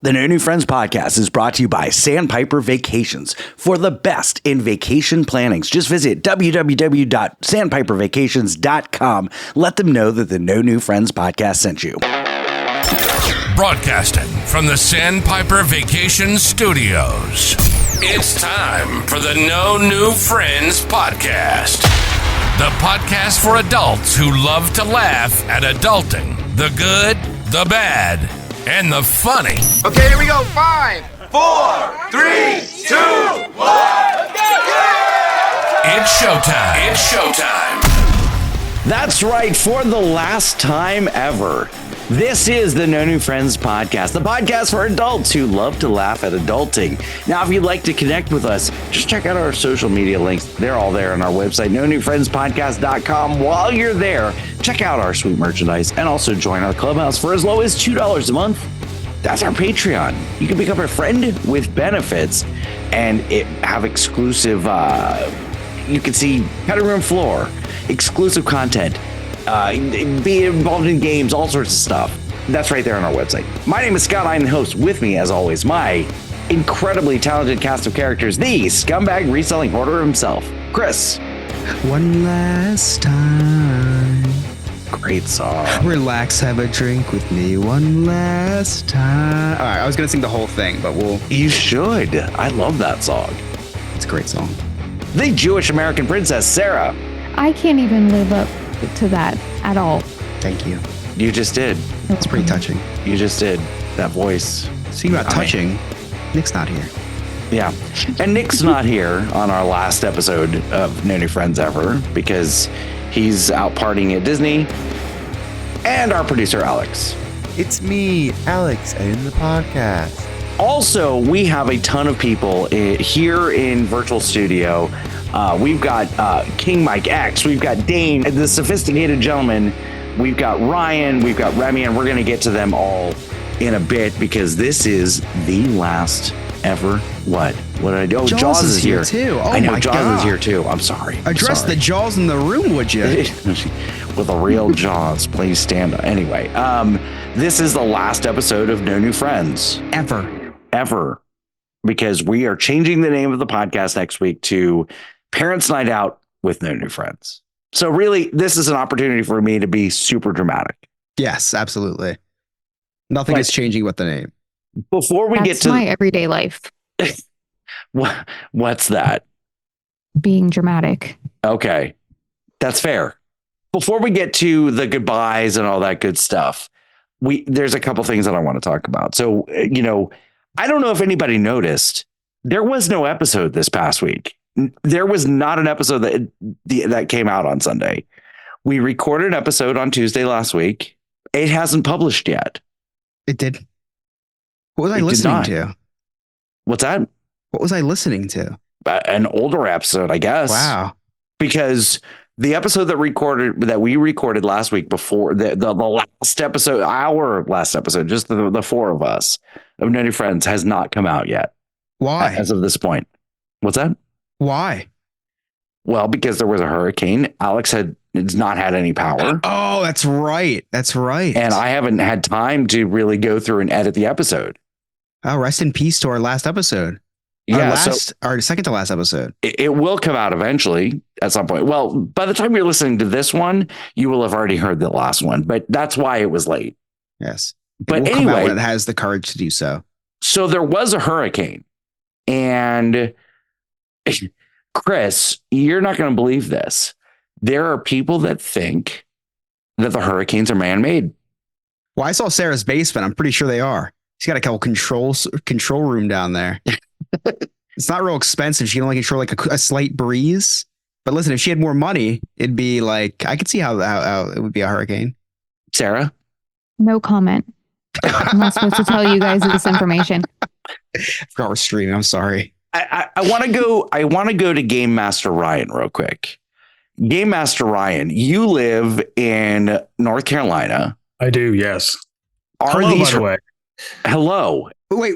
The No New Friends podcast is brought to you by Sandpiper Vacations. For the best in vacation plannings, just visit www.sandpipervacations.com. Let them know that the No New Friends podcast sent you. Broadcasting from the Sandpiper Vacations studios. It's time for the No New Friends podcast. The podcast for adults who love to laugh at adulting. The good, the bad, and the funny. Okay, here we go. 5, 4, 3, 2, 1. It's showtime. It's showtime. That's right. For the last time ever, this is the No New Friends podcast, the podcast for adults who love to laugh at adulting. Now, if you'd like to connect with us, just check out our social media links. They're all there on our website, nonewfriendspodcast.com. While you're there, check out our sweet merchandise and also join our clubhouse for as low as $2 a month. That's our Patreon. You can become a friend with benefits and have exclusive, you can see cutting room floor, exclusive content, be involved in games, all sorts of stuff. That's right there on our website. My name is Scott. I'm the host. With me, as always, my incredibly talented cast of characters, the scumbag reselling hoarder himself, Chris. One last time. Great song. Relax, have a drink with me one last time. All right, I was going to sing the whole thing, but You should. I love that song. It's a great song. The Jewish American princess, Sarah. I can't even live up to that at all. Thank you. You just did. It's pretty touching. You just did. That voice. Speaking about touching, Nick's not here. Yeah. And Nick's not here on our last episode of No New Friends Ever because he's out partying at Disney. And our producer, Alex. It's me, Alex, in the podcast. Also, we have a ton of people here in virtual studio. We've got King Mike X. We've got Dane, the sophisticated gentleman. We've got Ryan. We've got Remy, and we're going to get to them all in a bit because this is the last ever. What did I do? Oh, Jaws is here too. Oh, I know my Jaws God. is here too. I'm sorry. Address the Jaws in the room, would you? With a real Jaws, please stand up. Anyway, this is the last episode of No New Friends ever, because we are changing the name of the podcast next week to Parents Night Out with No New Friends. So really, this is an opportunity for me to be super dramatic. Yes, absolutely. Nothing is changing with the name. Before we get to my everyday life, what's that? being dramatic. Okay, that's fair. Before we get to the goodbyes and all that good stuff, there's a couple things that I want to talk about. So, I don't know if anybody noticed, there was no episode this past week. There was not an episode that came out on Sunday. We recorded an episode on Tuesday last week. It hasn't published yet. It did. What was I listening to? What's that? What was I listening to? An older episode, I guess. Wow. Because the episode that we recorded last week before the last episode, our last episode, just the four of us of No New Friends has not come out yet. Why? As of this point. What's that? Why? Well, because there was a hurricane. Alex has not had any power. Oh, that's right. That's right. And I haven't had time to really go through and edit the episode. Oh, rest in peace to our last episode. Yeah, our second to last episode. It will come out eventually at some point. Well, by the time you're listening to this one, you will have already heard the last one, but that's why it was late. Yes. But it will anyway, come out when it has the courage to do so. So there was a hurricane, and Chris, you're not going to believe this. There are people that think that the hurricanes are man-made. Well, I saw Sarah's basement. I'm pretty sure they are. She's got a couple control room down there. It's not real expensive. She can only control like a slight breeze. But listen, if she had more money, it'd be like, I could see how it would be a hurricane. Sarah? No comment. I'm not supposed to tell you guys this information. I forgot we're streaming. I'm sorry. I want to go. I want to go to Game Master Ryan real quick. Game Master Ryan, you live in North Carolina. I do, yes. Hello, by the way. Hello. Wait,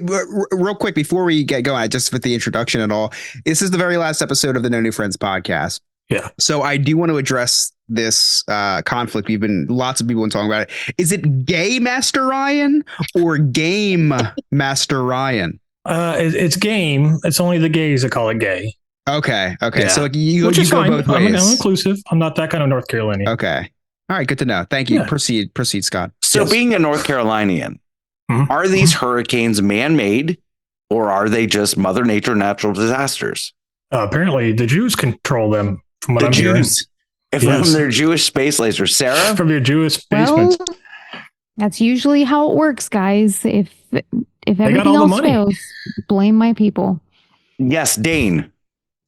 real quick before we get going, just with the introduction and all, this is the very last episode of the No New Friends podcast. Yeah. So I do want to address this conflict. Lots of people been talking about it. Is it gay Master Ryan or game Master Ryan? It's game. It's only the gays that call it gay. Okay. Yeah. So like you Which is go fine. both ways. I'm inclusive. I'm not that kind of North Carolinian. Okay. All right. Good to know. Thank you. Yeah. Proceed, Scott. So Yes. being a North Carolinian, Mhm. are these hurricanes man-made or are they just Mother Nature natural disasters? Apparently, the Jews control them, from what The I'm hearing. Jews. From Yes. their Jewish space lasers. Sarah? From their Jewish Well, basements. that's usually how it works, guys. If got everything all the else money. fails, blame my people. Yes, Dane.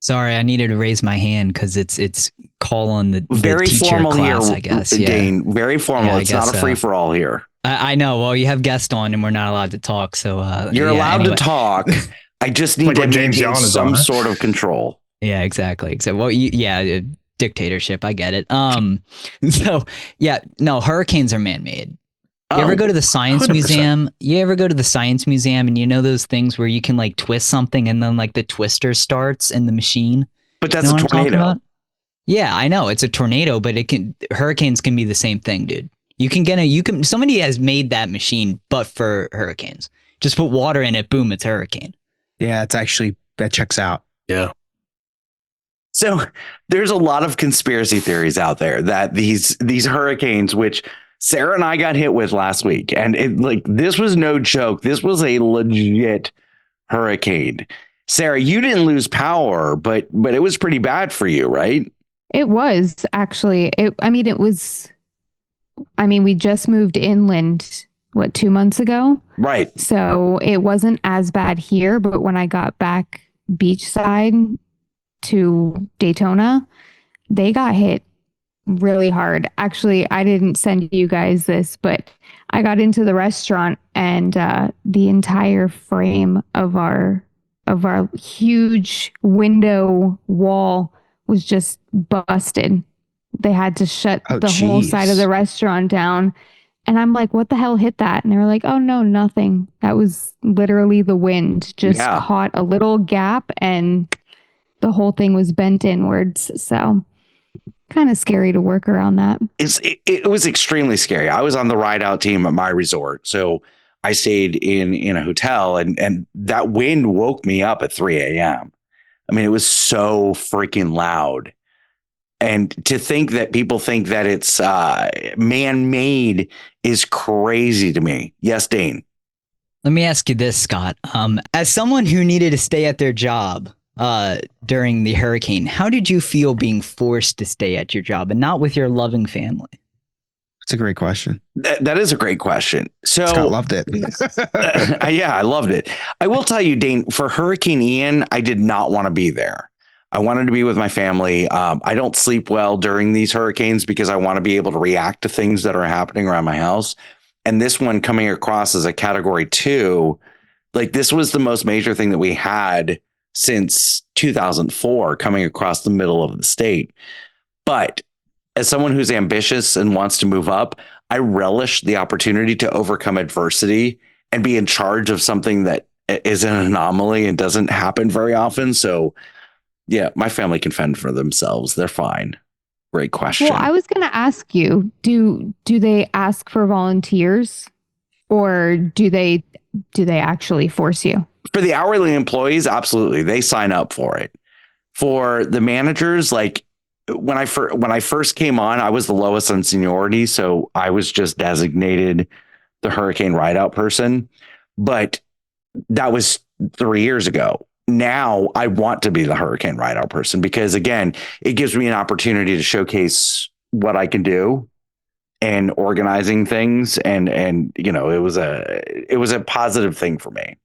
Sorry, I needed to raise my hand because it's call on the Very teacher formal class, here, I guess. Yeah. Dane. Very formal. Yeah, I It's not guess a so. free-for-all here. I know. Well, you have guests on and we're not allowed to talk. So You're yeah, allowed anyway. to talk. I just need Like to when James maintain Young is some on, huh? sort of control. Yeah, exactly. Well, dictatorship. I get it. So yeah, no, hurricanes are man-made. You ever go to the science 100%. museum? You ever go to the science museum and you know those things where you can like twist something and then like the twister starts in the machine? But that's You know a what I'm talking tornado. about? Yeah, I know it's a tornado, but hurricanes can be the same thing, dude. Somebody has made that machine, but for hurricanes. Just put water in it, boom, it's a hurricane. Yeah, that checks out. Yeah. So there's a lot of conspiracy theories out there that these hurricanes, which Sarah and I got hit with last week, and this was no joke. This was a legit hurricane. Sarah, you didn't lose power, but it was pretty bad for you, right? It was actually. We just moved inland, 2 months ago? Right. So it wasn't as bad here, but when I got back beachside to Daytona, they got hit really hard. Actually, I didn't send you guys this, but I got into the restaurant and the entire frame of our huge window wall was just busted. They had to shut the whole side of the restaurant down. And I'm like, what the hell hit that? And they were like, oh, no, nothing. That was literally the wind just caught a little gap and the whole thing was bent inwards. So kind of scary to work around that. It was extremely scary. I was on the ride out team at my resort. So I stayed in a hotel and that wind woke me up at 3 a.m. I mean, it was so freaking loud. And to think that people think that it's man-made is crazy to me. Yes, Dane. Let me ask you this, Scott. As someone who needed to stay at their job during the hurricane, how did you feel being forced to stay at your job and not with your loving family? That's a great question. That is a great question. So Scott loved it. Yeah, I loved it. I will tell you, Dane, for Hurricane Ian, I did not want to be there. I wanted to be with my family. I don't sleep well during these hurricanes because I want to be able to react to things that are happening around my house. And this one coming across as a category 2, like this was the most major thing that we had since 2004 coming across the middle of the state. But as someone who's ambitious and wants to move up, I relish the opportunity to overcome adversity and be in charge of something that is an anomaly and doesn't happen very often. So yeah, my family can fend for themselves. They're fine. Great question. Well, I was going to ask you, do they ask for volunteers or do they actually force you? For the hourly employees, absolutely. They sign up for it. For the managers, like when I first came on, I was the lowest on seniority. So I was just designated the hurricane rideout person. But that was 3 years ago. Now I want to be the hurricane rideout person because, again, it gives me an opportunity to showcase what I can do and organizing things. And it was a positive thing for me.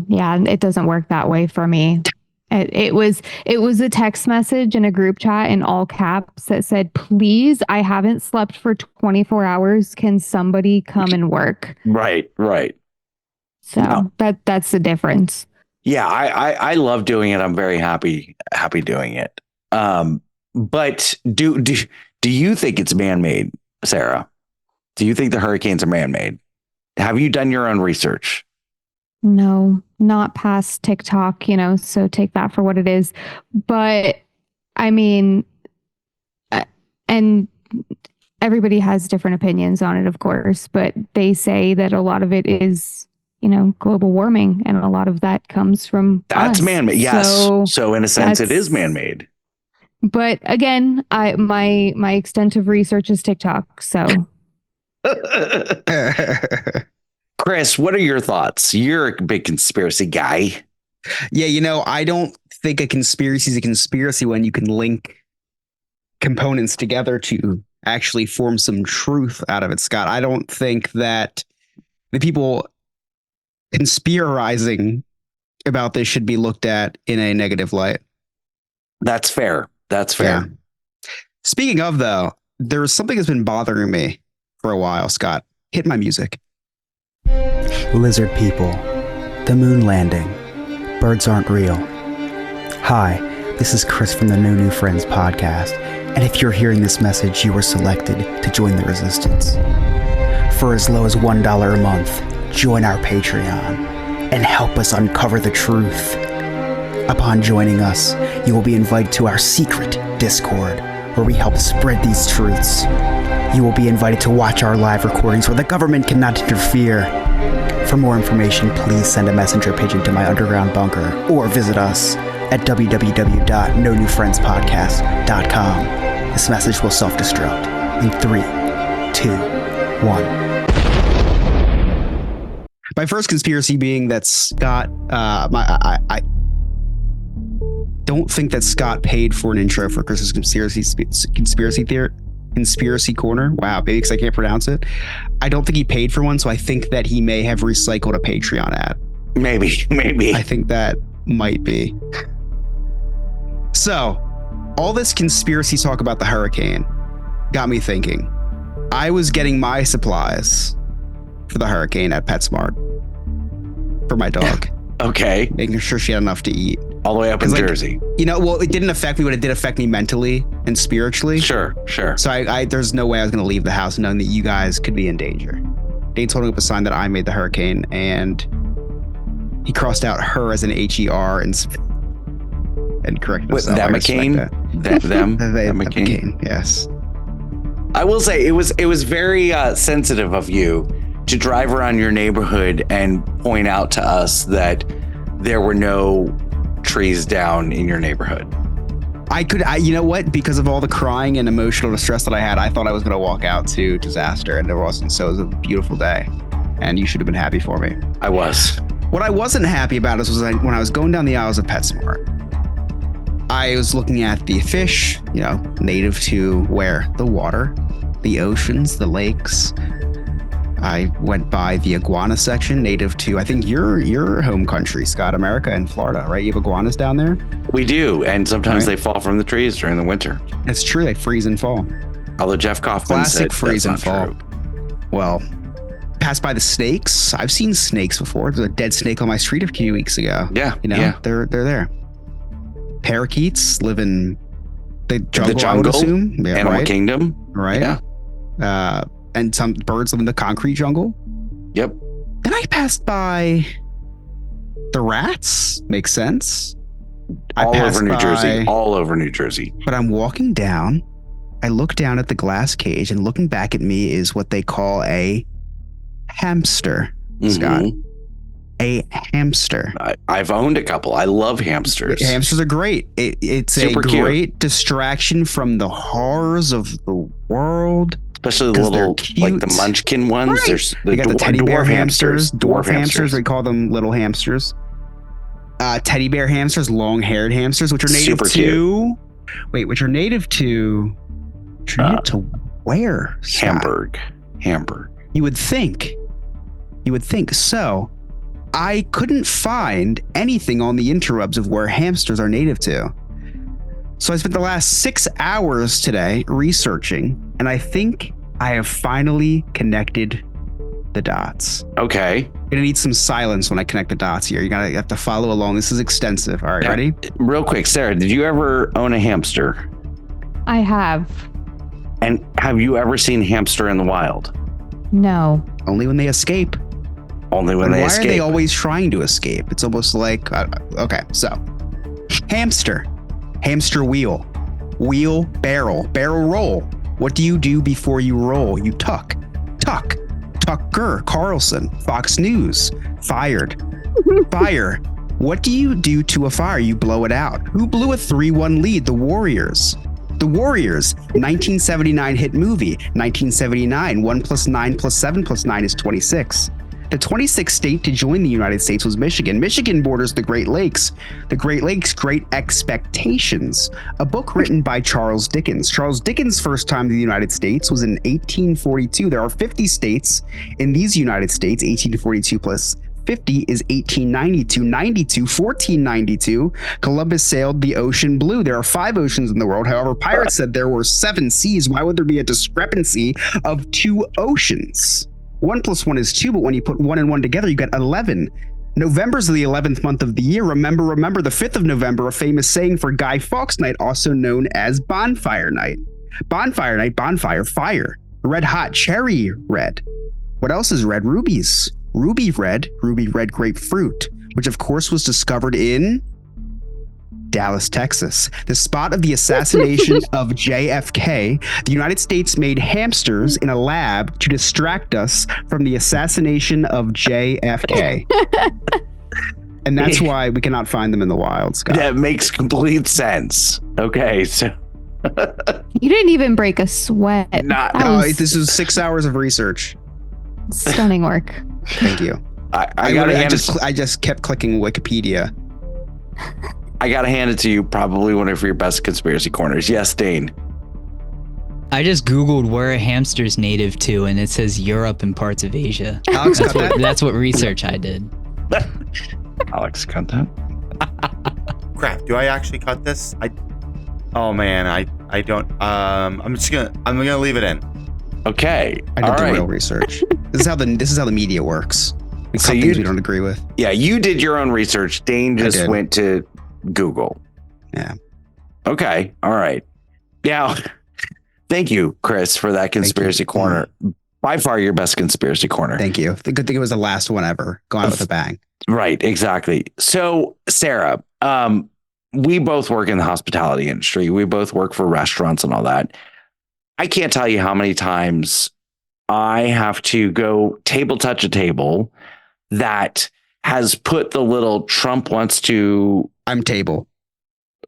Yeah, it doesn't work that way for me. It was a text message in a group chat in all caps that said, please, I haven't slept for 24 hours. Can somebody come and work? Right. So No. that's the difference. Yeah, I love doing it. I'm very happy doing it. But do you think it's man-made, Sarah? Do you think the hurricanes are man-made? Have you done your own research? No, not past TikTok, so take that for what it is. But I mean, and everybody has different opinions on it, of course, but they say that a lot of it is, global warming, and a lot of that comes from That's us. man-made. Yes. So in a sense, it is man-made. But again, my extent of research is TikTok. So, Chris, what are your thoughts? You're a big conspiracy guy. Yeah, I don't think a conspiracy is a conspiracy when you can link components together to actually form some truth out of it, Scott. I don't think that the people conspirizing about this should be looked at in a negative light. That's fair. That's fair. Yeah. Speaking of, though, there's something that's been bothering me for a while, Scott. Hit my music. Lizard people, the moon landing, birds aren't real. Hi, this is Chris from the No New Friends podcast, and if you're hearing this message, you were selected to join the resistance. For as low as $1 a month, join our Patreon and help us uncover the truth. Upon joining us, you will be invited to our secret Discord, where we help spread these truths. You will be invited to watch our live recordings where the government cannot interfere. For more information, please send a messenger pigeon to my underground bunker or visit us at www.nonewfriendspodcast.com. This message will self-destruct in 3, 2, 1. My first conspiracy being that Scott, I don't think that Scott paid for an intro for Chris's conspiracy corner. Wow, maybe because I can't pronounce it. I don't think he paid for one, so I think that he may have recycled a Patreon ad. Maybe. I think that might be. So, all this conspiracy talk about the hurricane got me thinking. I was getting my supplies for the hurricane at PetSmart for my dog. Okay. Making sure she had enough to eat. All the way up in Jersey. Well, it didn't affect me, but it did affect me mentally and spiritually. Sure. So I there's no way I was going to leave the house knowing that you guys could be in danger. Dane's holding up a sign that I made the hurricane, and he crossed out her as an HER and corrected himself. That McCain? Them? That McCain? Yes. I will say it was very sensitive of you to drive around your neighborhood and point out to us that there were no trees down in your neighborhood. You know what? Because of all the crying and emotional distress that I had, I thought I was going to walk out to disaster, and there wasn't. So it was a beautiful day, and you should have been happy for me. I was. What I wasn't happy about was when I was going down the aisles of PetSmart, I was looking at the fish, native to where? The water, the oceans, the lakes. I went by the iguana section, native to, I think, your home country, Scott, America and Florida, right? You have iguanas down there? We do, and sometimes they fall from the trees during the winter. It's true, they freeze and fall. Although Jeff Kaufman Classic said freeze and fall. True. Well, passed by the snakes. I've seen snakes before. There's a dead snake on my street a few weeks ago. Yeah, they're there. Parakeets live in the jungle, I would assume. Yeah, Animal Kingdom. Right. Yeah. And some birds live in the concrete jungle. Yep. Then I passed by the rats. Makes sense. All over New Jersey. But I'm walking down. I look down at the glass cage, and looking back at me is what they call a hamster, Scott. A hamster. I've owned a couple. I love hamsters. Hamsters are great. It's super a great cute. Distraction from the horrors of the world. Especially the little, like the munchkin ones. Right. There's They got the teddy bear hamsters, dwarf hamsters. We call them little hamsters. Teddy bear hamsters, long-haired hamsters, which are native super to. Wait, which are native to? To where? Scott? Hamburg. You would think. So, I couldn't find anything on the interwebs of where hamsters are native to. So I spent the last 6 hours today researching, and I think I have finally connected the dots. Okay. I'm gonna need some silence when I connect the dots here. You have to follow along. This is extensive. All right, ready? Real quick, Sarah, did you ever own a hamster? I have. And have you ever seen hamster in the wild? No. Only when they escape. Only when and they why escape. Why are they always trying to escape? It's almost like, okay, so hamster wheel, Wheel, barrel, barrel roll. What do you do before you roll? You tuck. Tuck. Tucker Carlson. Fox News. Fired. Fire. What do you do to a fire? You blow it out. Who blew a 3-1 lead? The Warriors. The Warriors. 1979 hit movie. 1979. 1 + 9 + 7 + 9 is 26. The 26th state to join the United States was Michigan. Michigan borders the Great Lakes. The Great Lakes, Great Expectations, a book written by Charles Dickens. Charles Dickens' first time to the United States was in 1842. There are 50 states in these United States. 1842 plus 50 is 1892. 1492, Columbus sailed the ocean blue. There are 5 oceans in the world. However, pirates said there were 7 seas. Why would there be a discrepancy of 2 oceans? 1 + 1 is 2, but when you put 1 and 1 together, you get 11. November's the 11th month of the year. Remember, the 5th of November, a famous saying for Guy Fawkes Night, also known as Bonfire Night. Bonfire Night, bonfire, fire. Red hot, cherry red. What else is red? Ruby red grapefruit, which of course was discovered in Dallas, Texas, the spot of the assassination of JFK. The United States made hamsters in a lab to distract us from the assassination of JFK. And that's why we cannot find them in the wild, Scott. That makes complete sense. Okay, so You didn't even break a sweat. This is 6 hours of research. Stunning work. Thank you. I just kept clicking Wikipedia. I gotta hand it to you. Probably one of your best conspiracy corners. Yes, Dane. I just Googled where a hamster's native to, and it says Europe and parts of Asia. Alex, that's what research I did. Alex, cut that. Crap, do I actually cut this? I don't. I'm gonna leave it in. Okay. I did the real research. This is how the media works. We cut things we don't agree with. Yeah, you did your own research. Dane just went to Google. Yeah. Okay. All right. Now, thank you, Chris, for that conspiracy corner. By far your best conspiracy corner. Thank you. The good thing it was the last one ever. Going out with a bang. Right. Exactly. So, Sarah, we both work in the hospitality industry. We both work for restaurants and all that. I can't tell you how many times I have to go touch a table that has put the little Trump wants to. I'm table.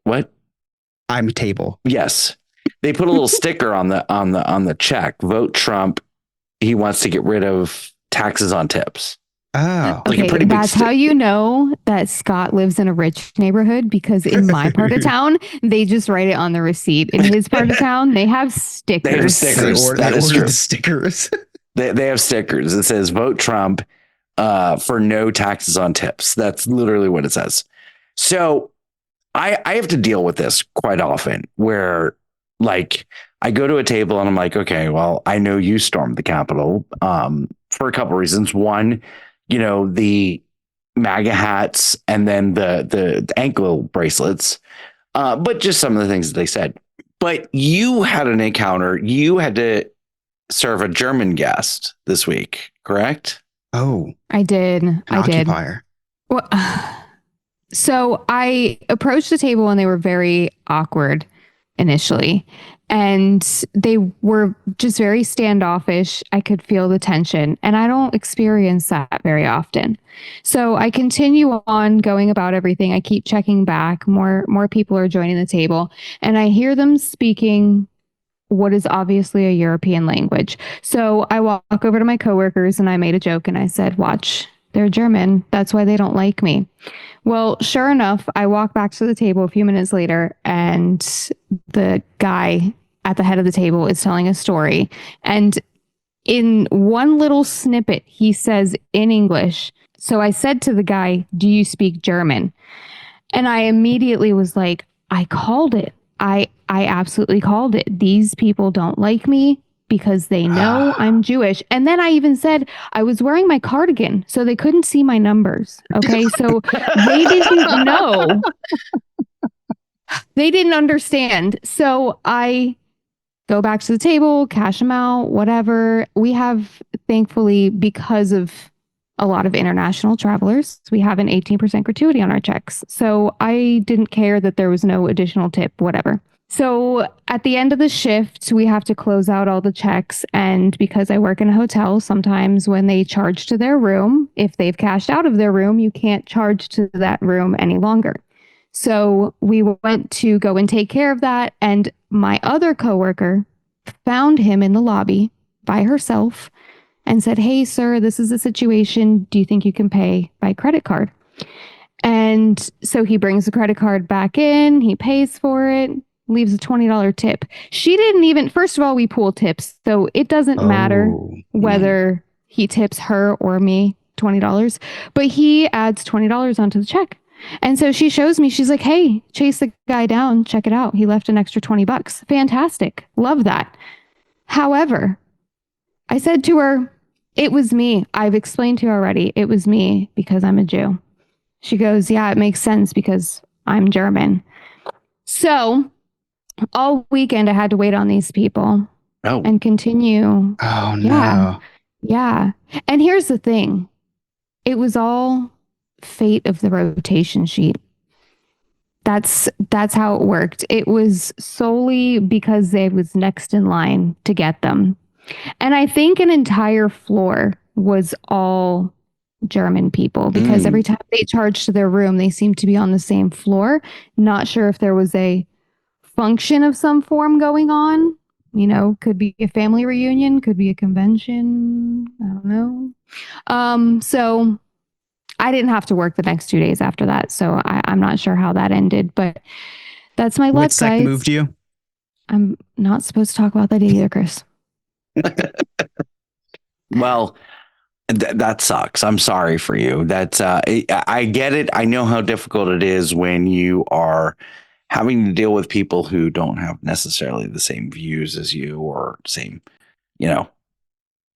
What? I'm table. Yes. They put a little sticker on the check. Vote Trump. He wants to get rid of taxes on tips. Oh, like okay, a pretty big that's how you know that Scott lives in a rich neighborhood, because in my part of town, they just write it on the receipt. In his part of town, they have stickers. They have stickers. That is true. Stickers. They have stickers. It says vote Trump for no taxes on tips. That's literally what it says. So I have to deal with this quite often where, like, I go to a table and I'm like, okay, well, I know you stormed the Capitol for a couple of reasons. One, the MAGA hats and then the ankle bracelets, but just some of the things that they said. But you had an encounter. You had to serve a German guest this week, correct? Oh, I did. Occupier. Well, so I approached the table and they were very awkward initially. And they were just very standoffish. I could feel the tension, and I don't experience that very often. So I continue on going about everything. I keep checking back. More people are joining the table, and I hear them speaking what is obviously a European language. So I walk over to my coworkers and I made a joke and I said, "Watch, they're German. That's why they don't like me." Well, sure enough, I walk back to the table a few minutes later and the guy at the head of the table is telling a story. And in one little snippet, he says in English. So I said to the guy, "Do you speak German?" And I immediately was like, I called it. I absolutely called it. These people don't like me because they know I'm Jewish. And then I even said I was wearing my cardigan, so they couldn't see my numbers. Okay, so they didn't know. They didn't understand. So I go back to the table, cash them out, whatever. We have, thankfully, because of a lot of international travelers, we have an 18% gratuity on our checks. So I didn't care that there was no additional tip, whatever. So at the end of the shift, we have to close out all the checks. And because I work in a hotel, sometimes when they charge to their room, if they've cashed out of their room, you can't charge to that room any longer. So we went to go and take care of that. And my other coworker found him in the lobby by herself and said, "Hey, sir, this is the situation. Do you think you can pay by credit card?" And so he brings the credit card back in, he pays for it, leaves a $20 tip. She didn't even, first of all, we pool tips. So it doesn't matter whether he tips her or me $20, but he adds $20 onto the check. And so she shows me, she's like, "Hey, chase the guy down. Check it out. He left an extra $20. Fantastic. Love that." However, I said to her, "It was me. I've explained to you already. It was me because I'm a Jew." She goes, "Yeah, it makes sense because I'm German." So all weekend I had to wait on these people and continue. Oh, Yeah. no. Yeah. And here's the thing. It was all fate of the rotation sheet. That's how it worked. It was solely because they was next in line to get them. And I think an entire floor was all German people because every time they charged to their room, they seemed to be on the same floor. Not sure if there was a function of some form going on. You know, could be a family reunion, could be a convention. I don't know. So I didn't have to work the next 2 days after that. So I'm not sure how that ended, but that's my luck, What sect guys. moved you? I'm not supposed to talk about that either, Chris. Well, that sucks. I'm sorry for you. That's I get it. I know how difficult it is when you are having to deal with people who don't have necessarily the same views as you or same,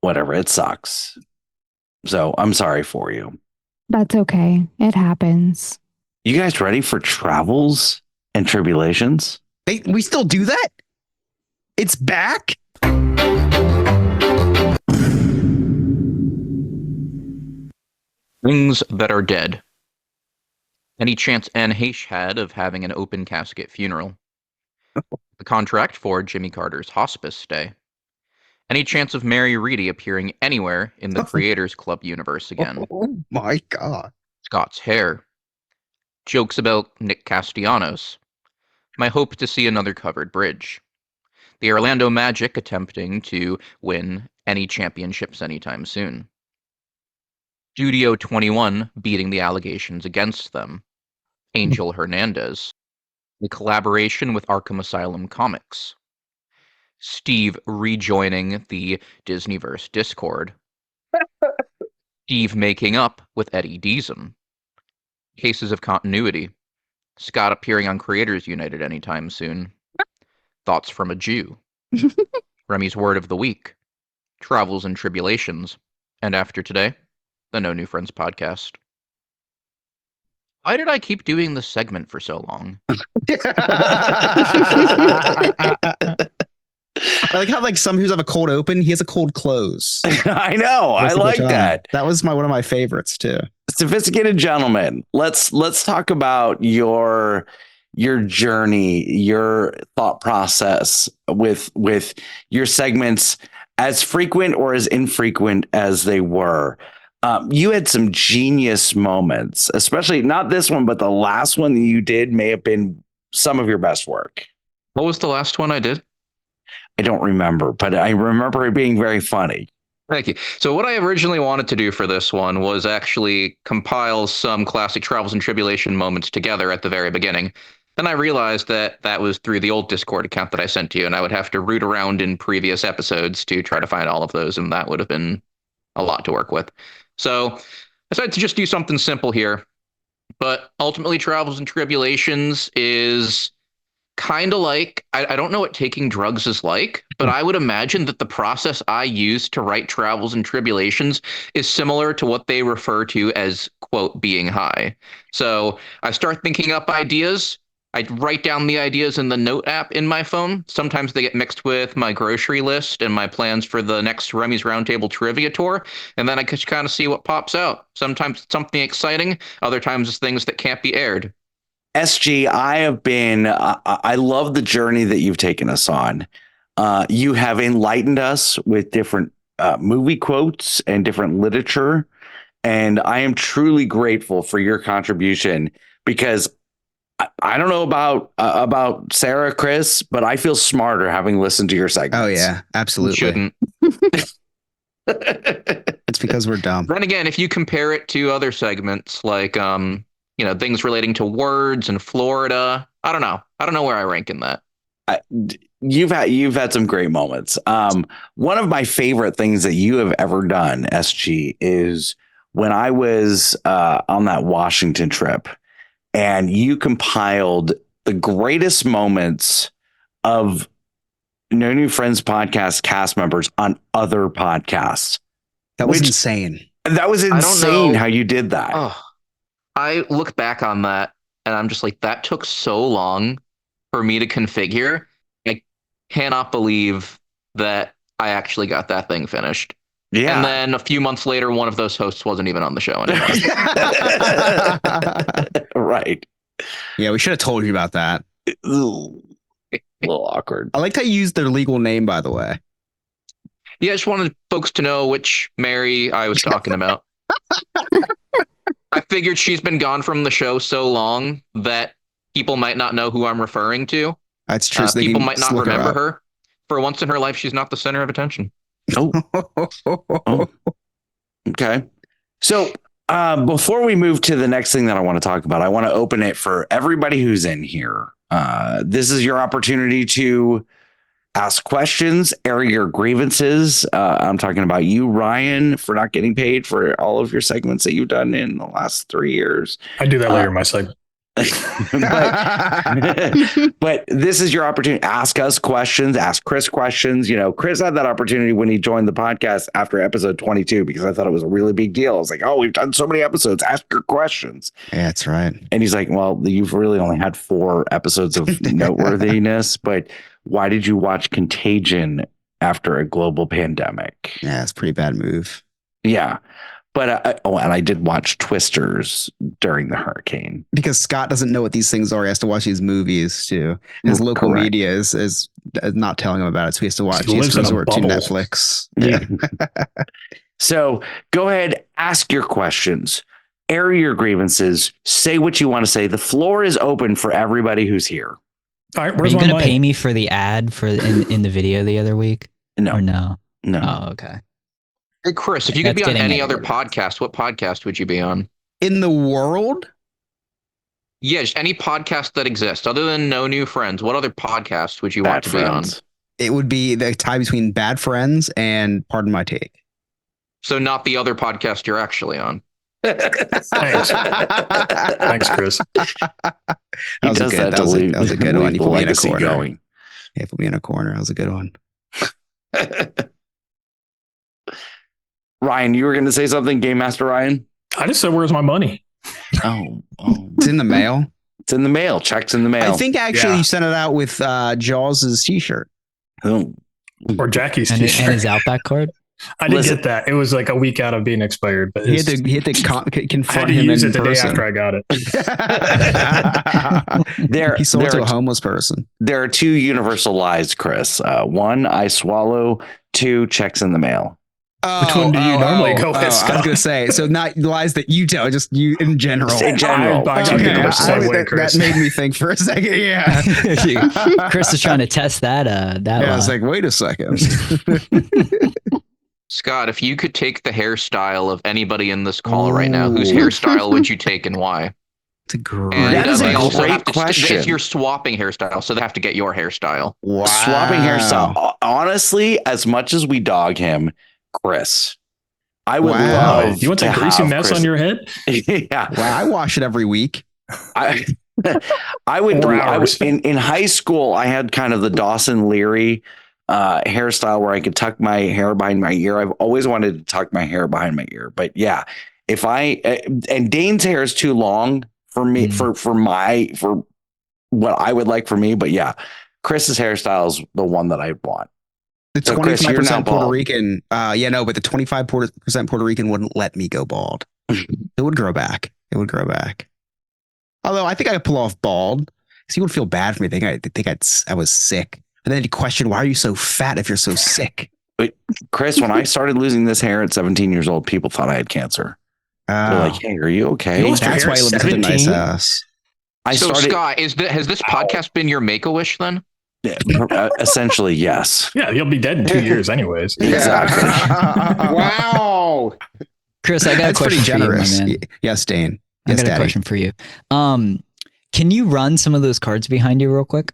whatever. It sucks. So I'm sorry for you. That's okay. It happens. You guys ready for travels and tribulations? We still do that? It's back? Things that are dead. Any chance Anne Heche had of having an open casket funeral? The contract for Jimmy Carter's hospice stay. Any chance of Mary Reedy appearing anywhere in the Creators Club universe again? Oh my God. Scott's hair. Jokes about Nick Castellanos. My hope to see another covered bridge. The Orlando Magic attempting to win any championships anytime soon. Studio 21 beating the allegations against them. Angel Hernandez. A collaboration with Arkham Asylum Comics. Steve rejoining the Disneyverse Discord. Steve making up with Eddie Deason. Cases of continuity. Scott appearing on Creators United anytime soon. Thoughts from a Jew. Remy's Word of the Week. Travels and Tribulations. And after today, the No New Friends podcast. Why did I keep doing this segment for so long? I like how some who's have a cold open, he has a cold close. I know. I Most of the like time. that. That was one of my favorites too. Sophisticated gentlemen, let's talk about your journey, your thought process with your segments, as frequent or as infrequent as they were. You had some genius moments, especially not this one, but the last one that you did may have been some of your best work. What was the last one I did? I don't remember, but I remember it being very funny. Thank you. So what I originally wanted to do for this one was actually compile some classic Travels and Tribulation moments together at the very beginning. Then I realized that was through the old Discord account that I sent to you, and I would have to root around in previous episodes to try to find all of those, and that would have been a lot to work with. So I decided to just do something simple here. But ultimately, Travels and Tribulations is kind of like, I don't know what taking drugs is like, but I would imagine that the process I use to write Travels and Tribulations is similar to what they refer to as, quote, being high. So I start thinking up ideas. I write down the ideas in the note app in my phone. Sometimes they get mixed with my grocery list and my plans for the next Remy's Roundtable Trivia Tour. And then I just kind of see what pops out. Sometimes it's something exciting. Other times it's things that can't be aired. SG, I love the journey that you've taken us on. You have enlightened us with different movie quotes and different literature. And I am truly grateful for your contribution because I don't know about Sarah, Chris, but I feel smarter having listened to your segments. Oh yeah, absolutely. Shouldn't. It's because we're dumb. Then again, if you compare it to other segments like things relating to words and Florida, I don't know where I rank in that. You've had some great moments. One of my favorite things that you have ever done, SG, is when I was on that Washington trip and you compiled the greatest moments of No New Friends podcast cast members on other podcasts. That was insane. That was insane how you did that. Oh, I look back on that and I'm just like, that took so long for me to configure. I cannot believe that I actually got that thing finished. Yeah. And then a few months later, one of those hosts wasn't even on the show anymore. Right. Yeah, we should have told you about that. A little awkward. I liked how you used their legal name, by the way. Yeah, I just wanted folks to know which Mary I was talking about. I figured she's been gone from the show so long that people might not know who I'm referring to. That's true. So people might not remember her. For once in her life, she's not the center of attention. Oh. Okay. So before we move to the next thing that I want to talk about, I want to open it for everybody who's in here. This is your opportunity to ask questions, air your grievances. I'm talking about you, Ryan, for not getting paid for all of your segments that you've done in the last 3 years. I do that later in my segment. but this is your opportunity. Ask us questions, ask Chris questions. Chris had that opportunity when he joined the podcast after episode 22 because I thought it was a really big deal. I was like, oh, we've done so many episodes. Ask your questions. Yeah, that's right. And he's like, well, you've really only had 4 episodes of noteworthiness, but why did you watch Contagion after a global pandemic? Yeah, it's a pretty bad move. Yeah. But and I did watch Twisters during the hurricane. Because Scott doesn't know what these things are. He has to watch these movies too. His local media is not telling him about it. So he has to watch. He has to resort to Netflix. Yeah. So go ahead, ask your questions, air your grievances, say what you want to say. The floor is open for everybody who's here. All right, are you going to pay me for the ad in the video the other week? No. Or no? No. Oh, okay. Hey, Chris, if you could be on any other podcast, what podcast would you be on? In the world? Yeah, just any podcast that exists other than No New Friends. What other podcast would you want to be on? It would be the tie between Bad Friends and Pardon My Take. So not the other podcast you're actually on. Thanks, Chris. That was a good one. You put me in a corner. Going. Yeah, put me in a corner. That was a good one. Ryan, you were going to say something, Game Master Ryan? I just said, where's my money? Oh. It's in the mail. It's in the mail. Check's in the mail. I think actually you sent it out with Jaws's t-shirt. Oh. Or Jackie's t-shirt. And his Outback card? I did get that. It was like a week out of being expired, but he had to confront him use in it the person. day after I got it. He sold it to a homeless person. There are 2 universal lies, Chris. 1, I swallow. 2, checks in the mail. Which one do you normally go with? I was going to say, so not lies that you tell, just you in general. In general. That made me think for a second. Yeah. Chris is trying to test that. I was like, wait a second. Scott, if you could take the hairstyle of anybody in this call right now, whose hairstyle would you take and why? That is a great question. If you're swapping hairstyle, so they have to get your hairstyle. Wow. Swapping hairstyle. Honestly, as much as we dog him, Chris, I would love. You want a greasy mess on your head? Yeah. Wow, I wash it every week. I would in high school, I had kind of the Dawson Leary hairstyle where I could tuck my hair behind my ear. I've always wanted to tuck my hair behind my ear, but yeah, if and Dane's hair is too long for me, for what I would like for me, but yeah, Chris's hairstyle is the one that I want. The 25% Puerto Rican, but the 25% Puerto Rican wouldn't let me go bald. It would grow back. Although I think I could pull off bald. Because he would feel bad for me. I was sick. And then he'd question, why are you so fat if you're so sick? But Chris, when I started losing this hair at 17 years old, people thought I had cancer. They're like, hey, are you okay? That's why I live in such a nice house. Scott, has this podcast been your Make-A-Wish then? Essentially, yes. Yeah, you'll be dead in 2 years anyways. Exactly. Wow. Chris, I got a question generous. for you, my man. Yes, Dane. I Yes, got a Daddy. question for you. Can you run some of those cards behind you real quick?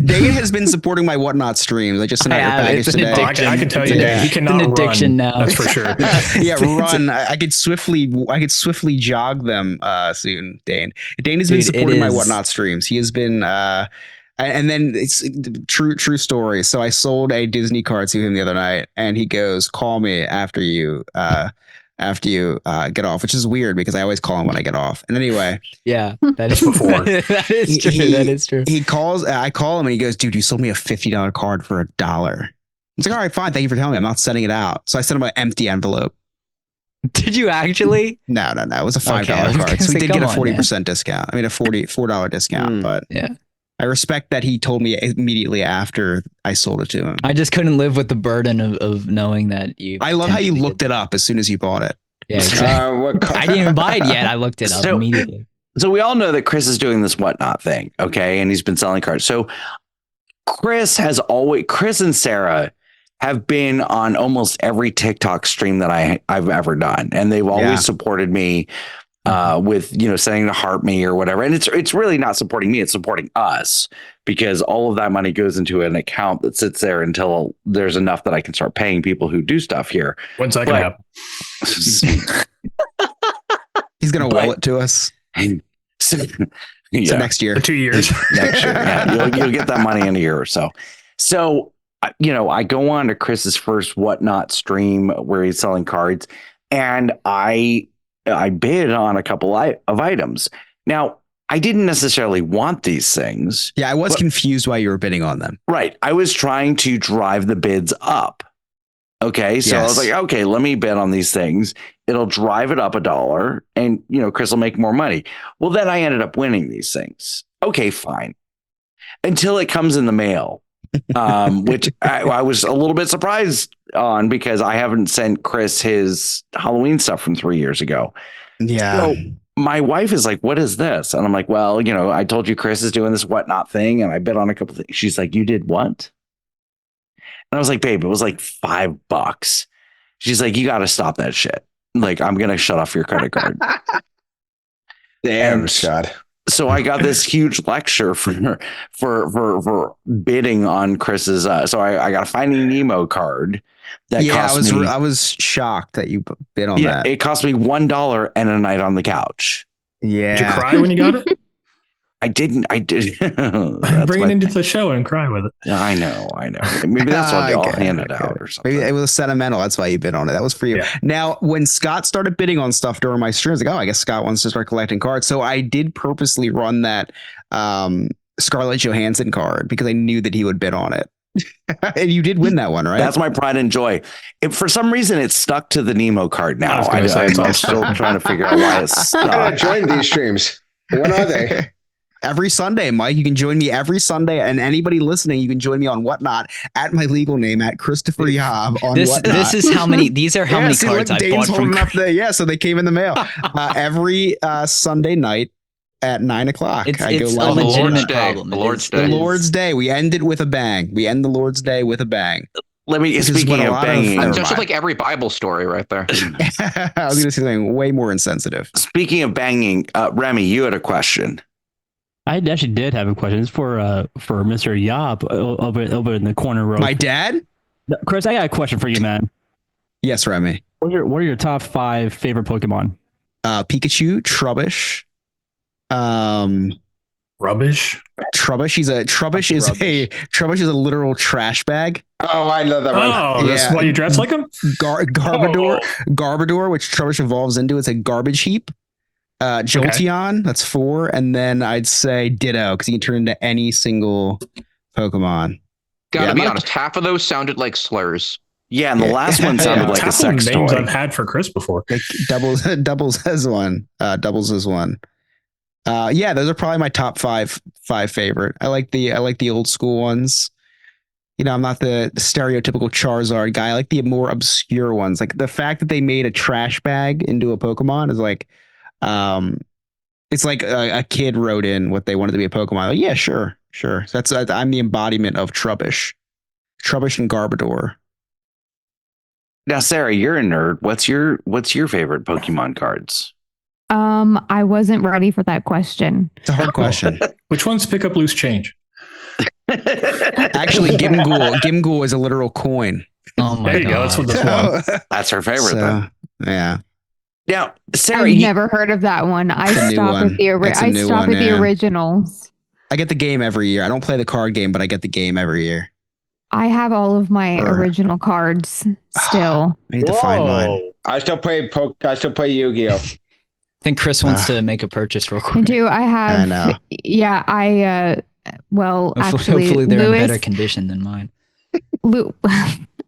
Dane has been supporting my Whatnot streams. I just sent out your package today. I can tell you that he cannot It's an addiction run. now. That's for sure. Yeah, run. I could swiftly jog them soon, Dane. Dane has been Dude, supporting my is- Whatnot streams. He has been and then it's true story. So I sold a Disney card to him the other night and he goes, "Call me after you get off," which is weird because I always call him when I get off. And anyway, Yeah, that is before. that is true. That is true. He calls, I call him and he goes, "Dude, you sold me a $50 card for $1." I was like, "All right, fine. Thank you for telling me. I'm not sending it out." So I sent him an empty envelope. Did you actually? No. It was a $5 Okay, I was card. gonna So we say, did get a come on, 40% discount. I mean, a $4 discount, but Yeah. I respect that he told me immediately after I sold it to him. I just couldn't live with the burden of knowing that you. I love how you potentially looked it up as soon as you bought it. Yeah, exactly. I didn't even buy it yet. I looked it up So- immediately. So we all know that Chris is doing this Whatnot thing, okay? And he's been selling cards. So Chris and Sarah have been on almost every TikTok stream that I've ever done. And they've always supported me with, saying to heart me or whatever. And it's really not supporting me, it's supporting us because all of that money goes into an account that sits there until there's enough that I can start paying people who do stuff here. When's that going to happen? He's going to will it to us. So next year. For 2 years. Next year. Yeah, you'll get that money in a year or so. So, I go on to Chris's first Whatnot stream where he's selling cards and I bid on a couple of items. Now, I didn't necessarily want these things. Yeah, I was confused why you were bidding on them. Right. I was trying to drive the bids up. Okay. So I was like, okay, let me bid on these things. It'll drive it up $1 and, Chris will make more money. Well, then I ended up winning these things. Okay, fine. Until it comes in the mail, which I was a little bit surprised on because I haven't sent Chris his Halloween stuff from 3 years ago. Yeah. So my wife is like, what is this? And I'm like, well, I told you Chris is doing this Whatnot thing and I bid on a couple things. She's like, you did what? And I was like, babe, it was like $5. She's like, you got to stop that shit. Like, I'm going to shut off your credit card. Damn, Scott. So I got this huge lecture for bidding on Chris's. So I got a Finding Nemo card. That cost me, I was shocked that you bid on that. It cost me $1 and a night on the couch. Yeah. Did you cry when you got it? I didn't. I did. Bring it into the show and cry with it. I know. Maybe that's why I'll hand it out or something. Maybe it was sentimental. That's why you bid on it. That was for you. Yeah. Now, when Scott started bidding on stuff during my streams, like, I guess Scott wants to start collecting cards. So I did purposely run that Scarlett Johansson card because I knew that he would bid on it. And you did win that one, right? That's my pride and joy. For some reason, it's stuck to the Nemo card now. I'm still trying to figure out why it's I gotta stuck. join these streams. When are they? Every Sunday, Mike. You can join me every Sunday, and anybody listening, you can join me on Whatnot at my legal name at Christopher Yob on Whatnot. This is how many. These are how many see, cards look, I Dane's bought from. holding up the, so they came in the mail every Sunday night at 9:00. It's I go a live. legitimate problem. The Lord's The Day. Lord's Day. We end it with a bang. We end the Lord's Day with a bang. Speaking what a of lot of- banging, Never Just mind. like every Bible story right there. I was going to say something way more insensitive. speaking of banging, Remy, you had a question. I actually did have a question. It's for Mr. Yob over in the corner row. My dad? Chris, I got a question for you, man. Yes, Remy. What are your top 5 favorite Pokemon? Pikachu, Trubbish. Rubbish. Trubbish is a literal trash bag. Oh, I know that one. Oh, that's Yeah. why you dress like him? Garbodor, which Trubbish evolves into. It's a garbage heap. Jolteon, that's 4. And then I'd say Ditto, because he can turn into any single Pokemon. Gotta Yeah, be I'm not- honest, half of those sounded like slurs. Yeah, and the last one sounded like a Half of the sex names toy. I've had for Chris before. Like doubles as one. Doubles as one. Yeah, those are probably my top five favorite. I like the old school ones. You know, I'm not the stereotypical Charizard guy. I like the more obscure ones. Like the fact that they made a trash bag into a Pokemon is like, it's like a kid wrote in what they wanted to be a Pokemon. Like, yeah, sure. So that's I'm the embodiment of Trubbish and Garbodor. Now, Sarah, you're a nerd. What's your favorite Pokemon cards? I wasn't ready for that question. It's a hard question. Which ones pick up loose change? Actually, Gimghoul is a literal coin. Oh my There you go. That's what this one. That's her favorite. So, then. yeah. Now, Sarah, I've never heard of that one. I It's a new stop one. at the It's a new one, the yeah. originals. I get the game every year. I don't play the card game, but I get the game every year. I have all of my Or- original cards still. I need to find mine. I still play Yu-Gi-Oh. I think Chris wants to make a purchase real I quick. do. I have. I know. Yeah. Actually, Hopefully they're in Lewis, better condition than mine.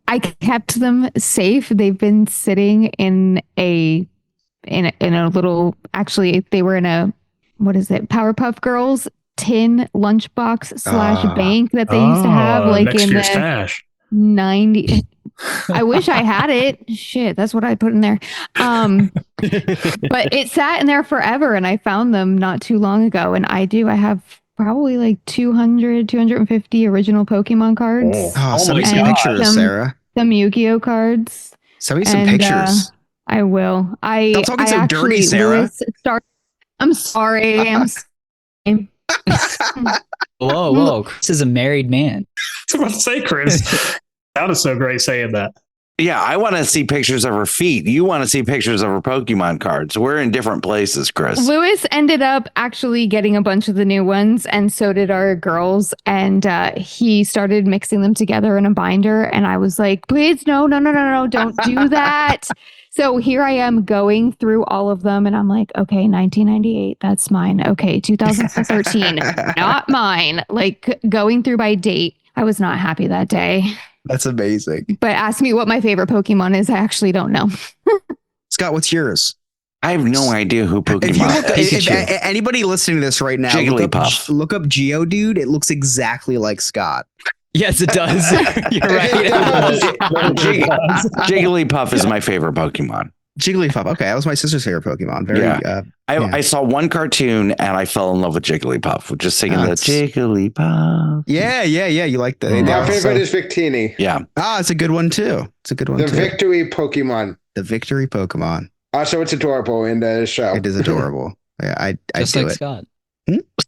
I kept them safe. They've been sitting in a little. Actually, they were in a Powerpuff Girls tin lunchbox / bank that they used to have, like next in to your the stash. 90s. I wish I had it. Shit, that's what I put in there. But it sat in there forever, and I found them not too long ago. And I have probably like 250 original Pokemon cards. Oh, send me my some God. pictures, Sarah. Some Yu-Gi-Oh cards. Send me some pictures. I will. Stop talking so dirty, Sarah. I'm sorry. Whoa. Chris is a married man. I was about to say, Chris. That was so great saying that. Yeah, I want to see pictures of her feet. You want to see pictures of her Pokemon cards. We're in different places, Chris. Lewis ended up actually getting a bunch of the new ones, and so did our girls. And he started mixing them together in a binder. And I was like, please, no, don't do that. So here I am going through all of them, and I'm like, okay, 1998, that's mine. Okay, 2013, not mine. Like going through by date. I was not happy that day. That's amazing. But ask me what my favorite Pokemon is. I actually don't know. Scott, what's yours? I have no idea who Pokemon If anybody listening to this right now, Jigglypuff. look up Geodude. It looks exactly like Scott. Yes, it does. You're right. Jigglypuff is my favorite Pokemon. Jigglypuff. Okay, that was my sister's favorite Pokemon. I saw one cartoon and I fell in love with Jigglypuff. Just singing the Jigglypuff. Yeah. You like the. My favorite is Victini. Yeah. It's a good one too. The Victory Pokemon. The Victory Pokemon. Also, it's adorable in the show. It is adorable. Yeah, I Just do like it. Scott.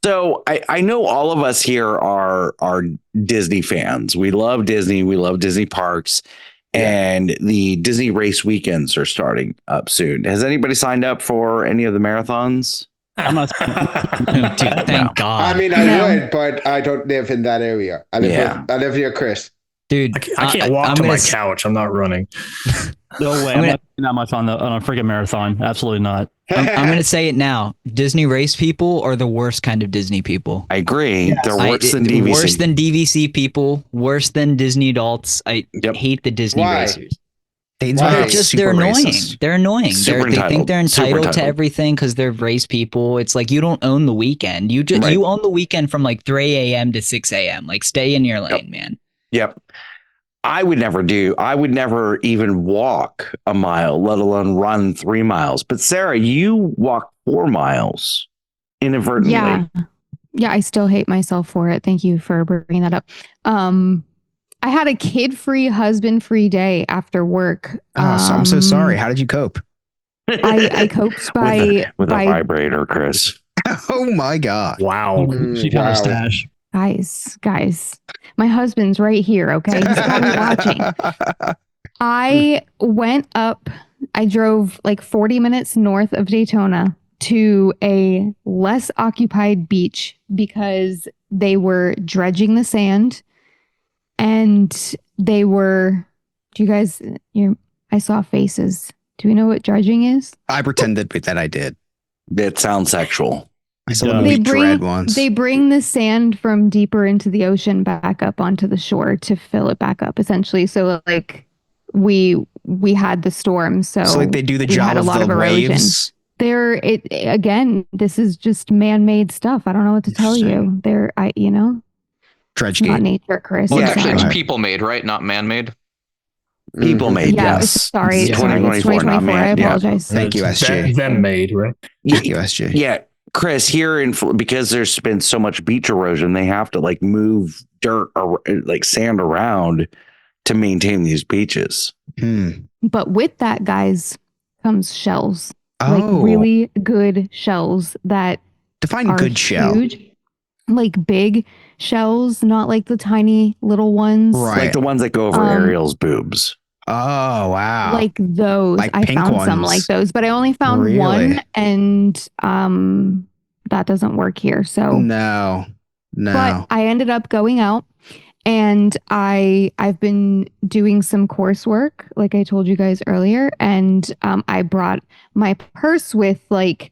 So I know all of us here are Disney fans. We love Disney. We love Disney parks. And the Disney race weekends are starting up soon. Has anybody signed up for any of the marathons? I'm not. Dude, thank God. I mean, I would, but I don't live in that area. I live near Chris. Dude, I can't walk to my couch. I'm not running. No way. I'm not doing that much on a freaking marathon. Absolutely not. I'm going to say it now. Disney race people are the worst kind of Disney people. I agree. Yes. They're worse than DVC. Worse than DVC people. Worse than Disney adults. I hate the Disney racers. They're annoying. They're annoying. They think they're entitled to everything because they're race people. It's like you don't own the weekend. You own the weekend from like 3 a.m. to 6 a.m. Like stay in your lane, man. Yep. I would never even walk a mile, let alone run 3 miles. But Sarah, you walk 4 miles inadvertently. Yeah, I still hate myself for it. Thank you for bringing that up. I had a kid-free, husband-free day after work. So I'm so sorry. How did you cope? I coped by with a vibrator, Chris. Oh my God! Wow, she found a stash. Guys, my husband's right here. Okay, he's probably watching. I went up. I drove like 40 minutes north of Daytona to a less occupied beach because they were dredging the sand, and they were. Do you guys? I saw faces. Do we know what dredging is? I pretended that I did. It sounds sexual. I saw the movie Dread once. They bring the sand from deeper into the ocean back up onto the shore to fill it back up, essentially. So like we had the storm, so like they do the job of the waves. Again, this is just man-made stuff. I don't know what to tell you. Tragically. Not nature, Chris. Well, I'm actually, it's sorry. people-made, right? Not man-made. People-made, Yeah, yes. sorry. It's Sorry, it's 2024. I apologize. Thank you, SG. Them made, right? Thank you, SG. Yeah, Chris, here because there's been so much beach erosion, they have to like move dirt or like sand around to maintain these beaches. But with that, guys, comes shells. Oh. Like really good shells that define are good shell. Huge, like big shells, not like the tiny little ones. Right. Like the ones that go over Ariel's boobs. Oh, wow. Like those. Like I pink found some ones. like those, but I only found Really? one, and that doesn't work here. So No. But I ended up going out, and I've been doing some coursework, like I told you guys earlier, and I brought my purse with like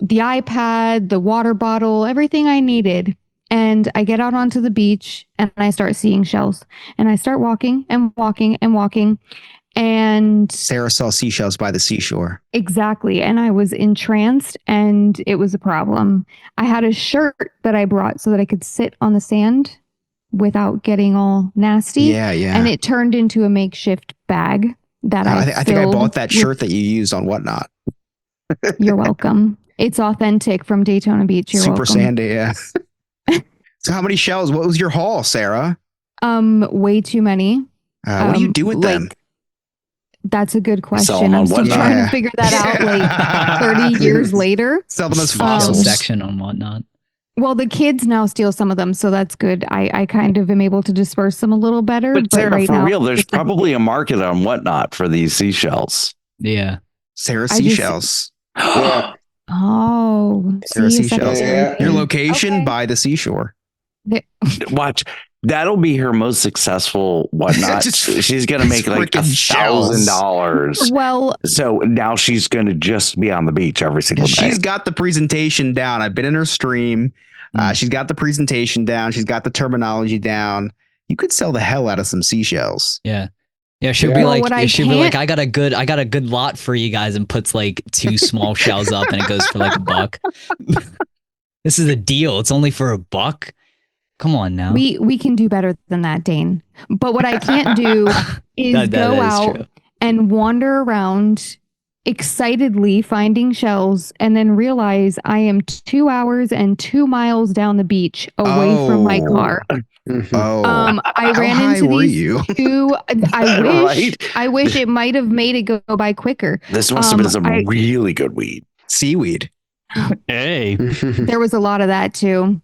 the iPad, the water bottle, everything I needed. And I get out onto the beach and I start seeing shells, and I start walking and walking and walking. And Sarah saw seashells by the seashore. Exactly. And I was entranced, and it was a problem. I had a shirt that I brought so that I could sit on the sand without getting all nasty. Yeah. And it turned into a makeshift bag that I think I bought that shirt that you used on Whatnot. You're welcome. It's authentic from Daytona Beach. You're Super welcome. sandy, yeah. So how many shells? What was your haul, Sarah? Way too many. What do you do with them? That's a good Sell question. them on I'm still Whatnot. trying to figure that out like 30 years later. Sell them as Fossil fossils. section on Whatnot. Well, the kids now steal some of them, so that's good. I kind of am able to disperse them a little better. But Sarah, right for now, real, there's probably a market on Whatnot for these seashells. Yeah. Sarah I just- seashells. Oh, Sarah see, seashells. Yeah. Your location Okay. by the seashore. Watch. That'll be her most successful Whatnot. Just She's going to make like freaking shells. $1,000. Well, So now she's going to just be on the beach every single day. She's got the presentation down. I've been in her stream. She's got the presentation down. She's got the terminology down. You could sell the hell out of some seashells. Yeah. Yeah, she'll be Well, like, what I she'll be like, can't- I got a good lot for you guys, and puts like 2 small shells up, and it goes for like $1. This is a deal. It's only for $1. Come on now. we can do better than that, Dane. But what I can't do is That go is out true. and wander around excitedly finding shells and then realize I am 2 hours and 2 miles down the beach away from my car. Oh, I ran high into were these you? two. Right? I wish it might have made it go by quicker. This must have been some I- really good weed. Seaweed. Hey. There was a lot of that too.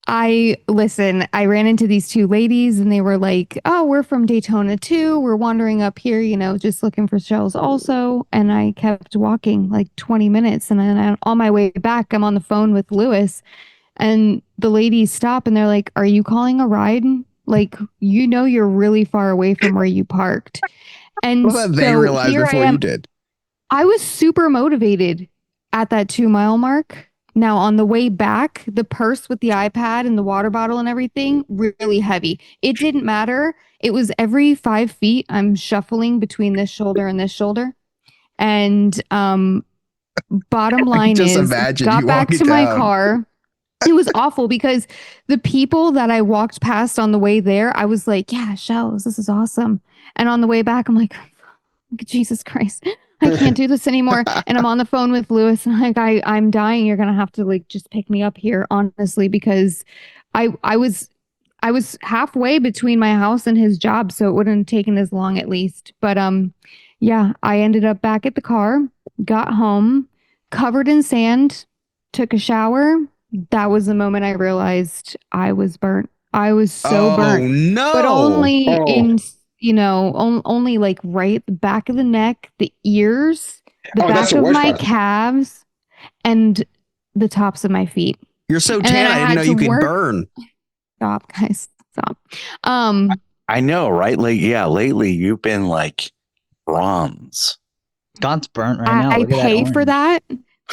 I ran into these 2 ladies, and they were like, "Oh, we're from Daytona too. We're wandering up here, just looking for shells also." And I kept walking like 20 minutes. And then on my way back, I'm on the phone with Lewis, and the ladies stop and they're like, "Are you calling a ride? Like, you're really far away from where you parked." And Well, they so realized here I before am. you did. I was super motivated at that 2 mile mark. Now, on the way back, the purse with the iPad and the water bottle and everything, really heavy. It didn't matter. It was every 5 feet, I'm shuffling between this shoulder and this shoulder. And bottom line just is, imagine got you back walking to my down. car. It was awful because the people that I walked past on the way there, I was like, "Yeah, shells, this is awesome." And on the way back, I'm like, "Jesus Christ, I can't do this anymore." And I'm on the phone with Lewis, and I'm dying. You're gonna have to like just pick me up here, honestly, because I was halfway between my house and his job, so it wouldn't have taken as long at least. But yeah, I ended up back at the car, got home, covered in sand, took a shower. That was the moment I realized I was burnt. I was so burnt. No. But only in only like right the back of the neck, the ears, the that's back the of worst my part. calves, and the tops of my feet. You're so And then tan. I I didn't had know to you could work- burn. Stop, guys. Stop. I know, right? Like, yeah, lately you've been like bronze. Scott's burnt right now. I Look at that pay for orange. that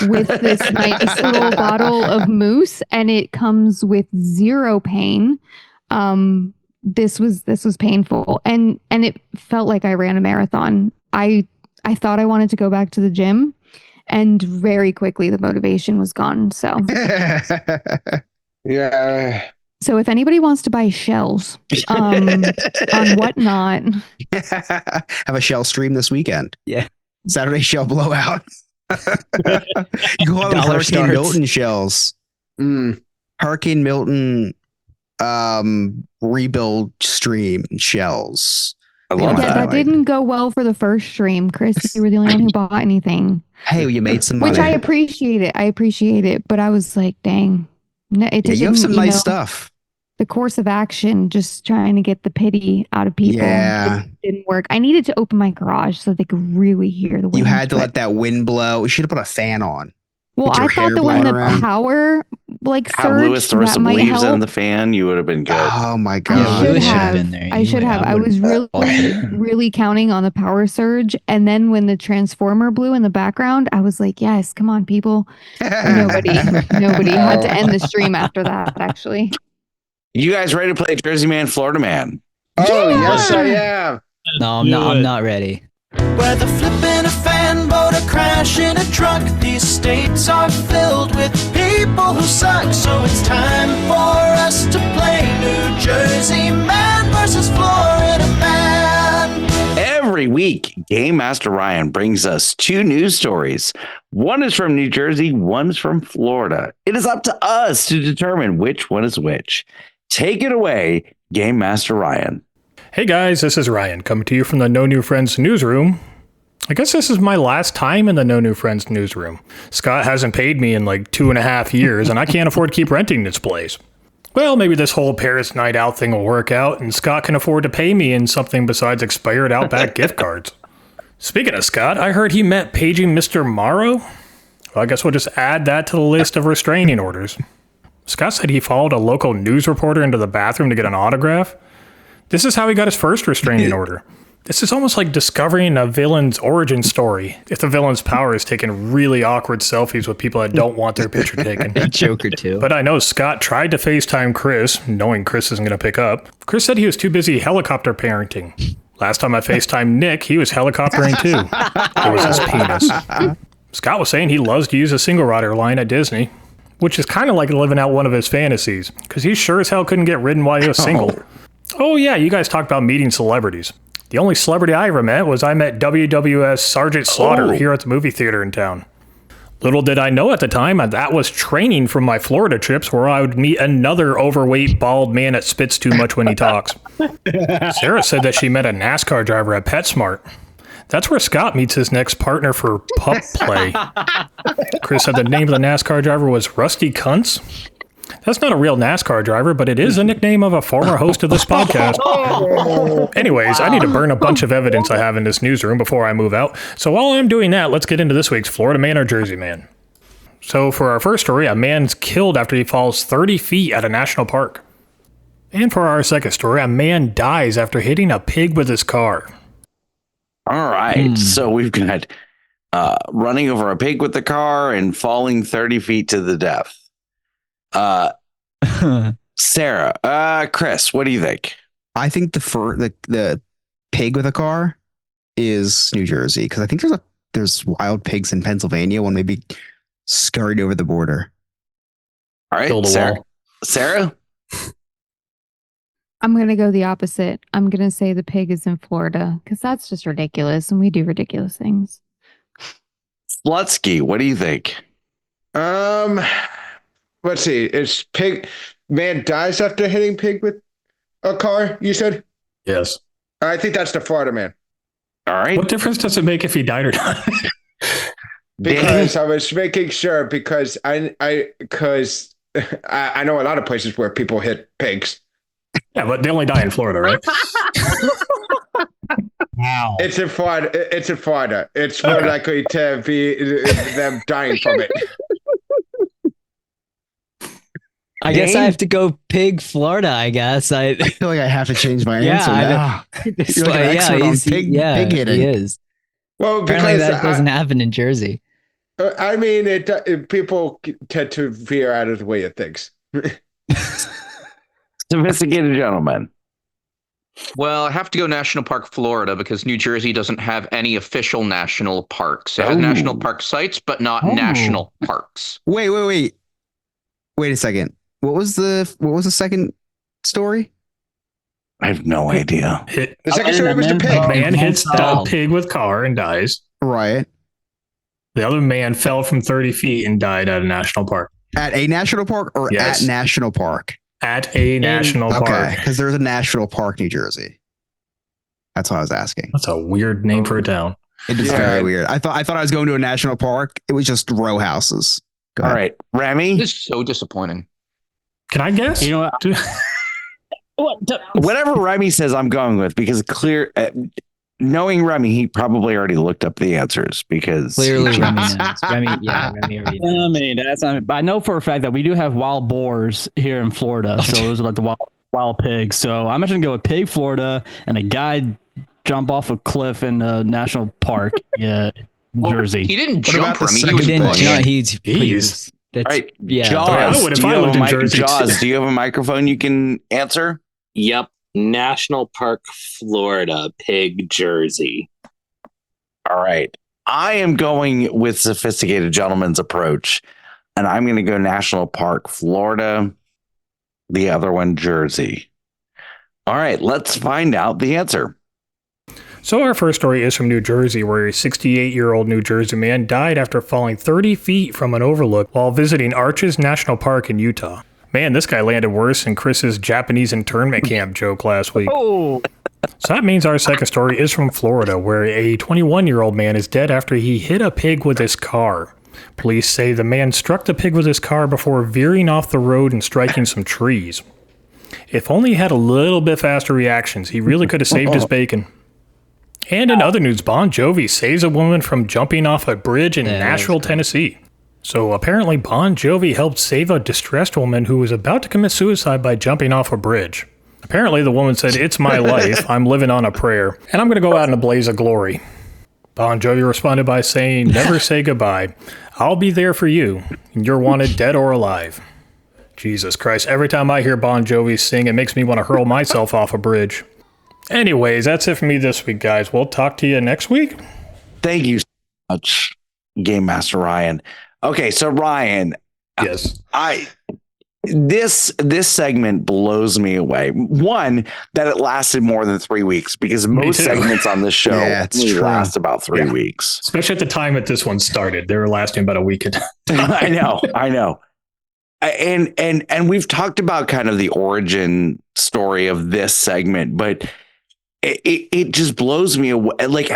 with this nice little bottle of mousse, and it comes with 0 pain. This was painful, and it felt like I ran a marathon. I thought I wanted to go back to the gym, And very quickly, the motivation was gone. So, yeah. So if anybody wants to buy shells on Whatnot, have a shell stream this weekend. Yeah, Saturday shell blowout. You go on Hurricane starts. Milton shells. Hurricane Milton rebuild stream shells. I love that. That didn't go well for the first stream. Chris, you were the only one who bought anything. Hey, you made some money. Which I appreciate it. But I was like, dang. No, it didn't, you have some nice stuff. The course of action, just trying to get the pity out of people. Yeah. It didn't work. I needed to open my garage so they could really hear the wind. You had to let that wind blow. You should have put a fan on. Well, I thought that when the power have Lewis surged, throw that some might leaves help. in the fan, you would have been good. Oh my god! I should have. I was really counting on the power surge, and then when the transformer blew in the background, I was like, "Yes, come on, people!" Nobody had to end the stream after that. Actually, you guys ready to play Jersey Man, Florida Man? Oh yes, I am. No, I'm not ready. Whether flipping a fan boat or crashing a truck, these states are filled with people who suck. So it's time for us to play New Jersey Man versus Florida Man. Every week, Game Master Ryan brings us two news stories. One is from New Jersey, one's from Florida. It is up to us to determine which one is which. Take it away, Game Master Ryan. Hey guys, this is Ryan coming to you from the No New Friends newsroom. I guess this is my last time in the No New Friends newsroom. Scott hasn't paid me in like 2.5 years, and I can't afford to keep renting this place. Well, maybe this whole Paris night out thing will work out, and Scott can afford to pay me in something besides expired Outback gift cards. Speaking of Scott, I heard he met paging Mr. Morrow. Well, I guess we'll just add that to the list of restraining orders. Scott said he followed a local news reporter into the bathroom to get an autograph. This is how he got his first restraining order. This is almost like discovering a villain's origin story. If the villain's power is taking really awkward selfies with people that don't want their picture taken. Joker too. But I know Scott tried to FaceTime Chris, knowing Chris isn't going to pick up. Chris said he was too busy helicopter parenting. Last time I FaceTimed Nick, he was helicoptering too. It was his penis. Scott was saying he loves to use a single rider line at Disney, which is kind of like living out one of his fantasies, because he sure as hell couldn't get ridden while he was single. Oh yeah, you guys talked about meeting celebrities. The only celebrity I ever met was I met WWS Sergeant Slaughter here at the movie theater in town. Little did I know at the time that was training from my Florida trips where I would meet another overweight, bald man that spits too much when he talks. Sarah said that she met a NASCAR driver at PetSmart. That's where Scott meets his next partner for pup play. Chris said the name of the NASCAR driver was Rusty Kuntz. That's not a real NASCAR driver, but it is a nickname of a former host of this podcast. Anyways, I need to burn a bunch of evidence I have in this newsroom before I move out. So while I'm doing that, let's get into this week's Florida Man or Jersey Man. So for our first story, a man's killed after he falls 30 feet at a national park. And for our second story, a man dies after hitting a pig with his car. All right. So we've got running over a pig with the car and falling 30 feet to the death. Sarah, Chris, what do you think? I think the pig with a car is New Jersey, because I think there's wild pigs in Pennsylvania. One maybe scurried over the border. All right, Sarah. I'm going to go the opposite. I'm going to say the pig is in Florida because that's just ridiculous and we do ridiculous things. Slutsky, what do you think? Let's see. It's pig. Man dies after hitting pig with a car, you said? Yes. I think that's the Florida Man. All right. What difference does it make if he died or not? Because I was making sure, because I know a lot of places where people hit pigs. Yeah, but they only die in Florida, right? Wow. It's in Florida. It's more likely to be them dying from it. I guess I have to go pig Florida, I guess. I feel like I have to change my answer now. You're like an expert on pig hitting. He is. Well, apparently because that doesn't happen in Jersey. I mean, people tend to veer out of the way of things. Sophisticated gentlemen. Well, I have to go National Park, Florida, because New Jersey doesn't have any official national parks. It has national park sites, but not national parks. Wait a second. What was the second story? I have no idea. The second story was the pig. A man hits a pig with car and dies. Right. The other man fell from 30 feet and died at a national park. At a national park or Yes. at national park? At a national park. Okay, because there's a national park, New Jersey. That's what I was asking. That's a weird name for a town. It is very weird. I thought I was going to a national park. It was just row houses. Go All ahead. right, Remy. This is so disappointing. Can I guess? You know what? Whatever Remy says, I'm going with because knowing Remy, he probably already looked up the answers because Clearly, Remy knows. Remy already knows. I mean, I know for a fact that we do have wild boars here in Florida. So those are like the wild pigs. So I'm actually going to go with Pig, Florida, and a guy jump off a cliff in a national park, Jersey. He didn't What jump, about the Remy. He second was one? pushed. No, Jeez. That's, All right, yeah. Jaws. would if do you I have lived a in Jersey, Jaws, too. do you have a microphone you can answer? Yep. National Park, Florida, Pig, Jersey. All right. I am going with sophisticated gentleman's approach, and I'm going to go National Park, Florida. The other one, Jersey. All right. Let's find out the answer. So our first story is from New Jersey, where a 68-year-old New Jersey man died after falling 30 feet from an overlook while visiting Arches National Park in Utah. Man, this guy landed worse than Chris's Japanese internment camp joke last week. Oh, So that means our second story is from Florida, where a 21-year-old man is dead after he hit a pig with his car. Police say the man struck the pig with his car before veering off the road and striking some trees. If only he had a little bit faster reactions, he really could have saved his bacon. And in other news, Bon Jovi saves a woman from jumping off a bridge in Nashville, Tennessee. So apparently Bon Jovi helped save a distressed woman who was about to commit suicide by jumping off a bridge. Apparently the woman said, "It's my life, I'm living on a prayer, and I'm going to go out in a blaze of glory." Bon Jovi responded by saying, "Never say goodbye. I'll be there for you, and you're wanted dead or alive." Jesus Christ, every time I hear Bon Jovi sing, it makes me want to hurl myself off a bridge. Anyways, that's it for me this week, guys. We'll talk to you next week. Thank you so much, Game Master Ryan. Okay, so Ryan, yes, this segment blows me away. One, that it lasted more than 3 weeks because most segments on this show last about 3 weeks. Especially at the time that this one started, they were lasting about a week. I know. And we've talked about kind of the origin story of this segment, but it just blows me away. Like,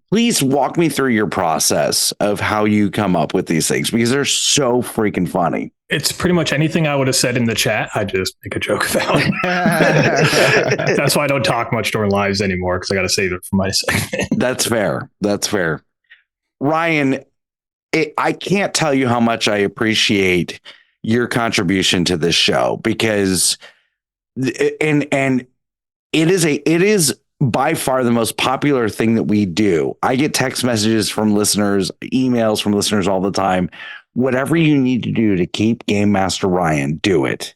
please walk me through your process of how you come up with these things because they're so freaking funny. It's pretty much anything I would have said in the chat. I just make a joke about. That's why I don't talk much during lives anymore because I got to save it for my segment. That's fair. Ryan, I can't tell you how much I appreciate your contribution to this show because it is by far the most popular thing that we do. I get text messages from listeners, emails from listeners all the time. Whatever you need to do to keep Game Master Ryan, do it.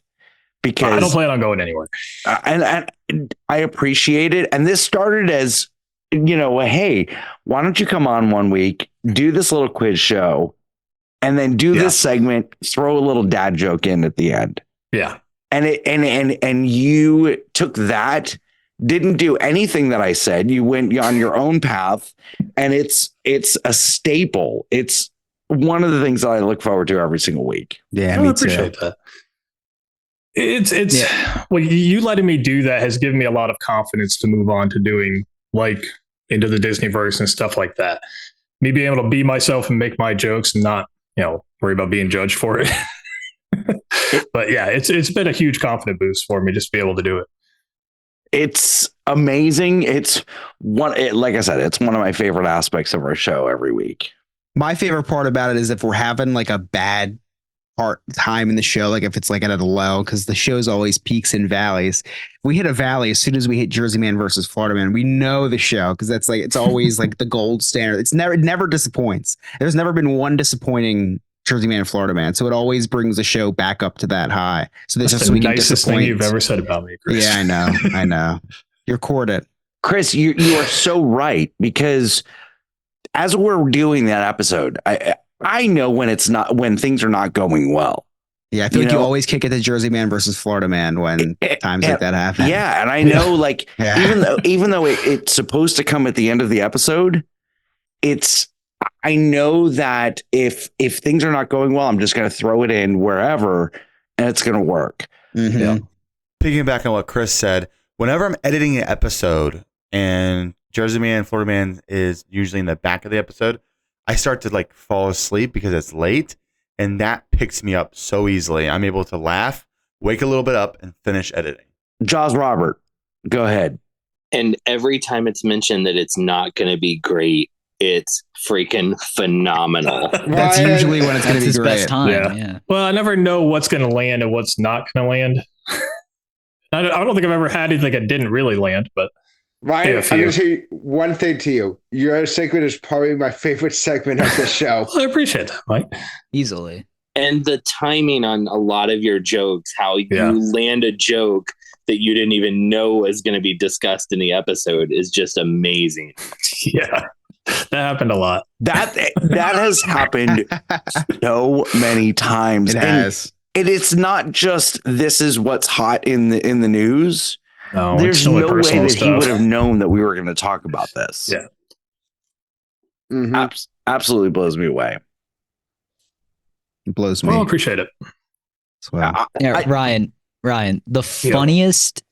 Because I don't plan on going anywhere. And I appreciate it. And this started as, hey, why don't you come on one week, do this little quiz show, and then do this segment, throw a little dad joke in at the end. Yeah. And you took that, didn't do anything that I said. You went on your own path, and it's a staple. It's one of the things that I look forward to every single week. Yeah, I appreciate that. It's well, you letting me do that has given me a lot of confidence to move on to doing like into the Disneyverse and stuff like that. Me being able to be myself and make my jokes and not, worry about being judged for it. But yeah, it's been a huge confidence boost for me just to be able to do it. It's amazing. Like I said, it's one of my favorite aspects of our show every week. My favorite part about it is if we're having like a bad time in the show, like if it's like at a low, because the show's always peaks and valleys. We hit a valley as soon as we hit Jersey Man versus Florida Man. We know the show because that's like it's always like the gold standard. It never disappoints. There's never been one disappointing Jersey Man and Florida Man, so it always brings the show back up to that high. So that's the nicest thing you've ever said about me, Chris. Yeah, I know. You're courted. Chris, you are so right, because as we're doing that episode, I know when things are not going well. Yeah, I feel you always kick it to Jersey man versus Florida man when times like that happen. Yeah, and I know even though it's supposed to come at the end of the episode, I know that if things are not going well, I'm just going to throw it in wherever, and it's going to work. Mm-hmm. Yeah. Piggybacking on what Chris said, whenever I'm editing an episode and Jersey man, Florida man is usually in the back of the episode, I start to fall asleep because it's late. And that picks me up so easily. I'm able to laugh, wake a little bit up, and finish editing. Jaws Robert, go ahead. And every time it's mentioned that it's not going to be great, it's freaking phenomenal. That's usually when it's going to be great. Best time. Yeah. Well, I never know what's going to land and what's not going to land. I don't think I've ever had anything that didn't really land, but Ryan, I'm going to say one thing to you. Your segment is probably my favorite segment of the show. I appreciate that, Mike. Easily. And the timing on a lot of your jokes, how you land a joke that you didn't even know was going to be discussed in the episode, is just amazing. Yeah, that happened a lot. That has happened so many times. It has. And it's not just this is what's hot in the news. No, there's no way that he would have known that we were going to talk about this. Yeah. Mm-hmm. Absolutely blows me away. It blows me. Well, I appreciate it. Well, Ryan, the funniest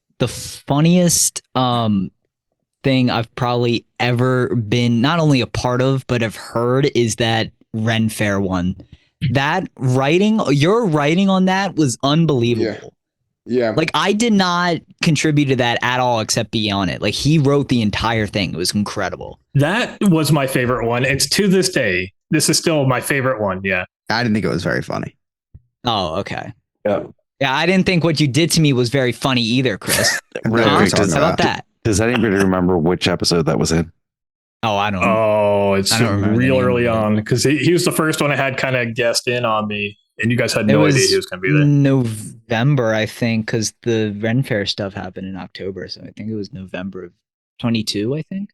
thing I've probably ever been not only a part of, but have heard is that Ren Fair one. That your writing on that was unbelievable. Yeah. I did not contribute to that at all except be on it. He wrote the entire thing. It was incredible. That was my favorite one. It's to this day. This is still my favorite one. Yeah. I didn't think it was very funny. Oh, okay. Yeah. Yeah, I didn't think what you did to me was very funny either, Chris. Really quick, How about that? Does anybody remember which episode that was in? Oh, I don't. Oh, it's real early on, because he was the first one I had kind of guessed in on me. And you guys had no idea he was going to be there. November, I think, because the Ren Fair stuff happened in October. So I think it was November of 22, I think.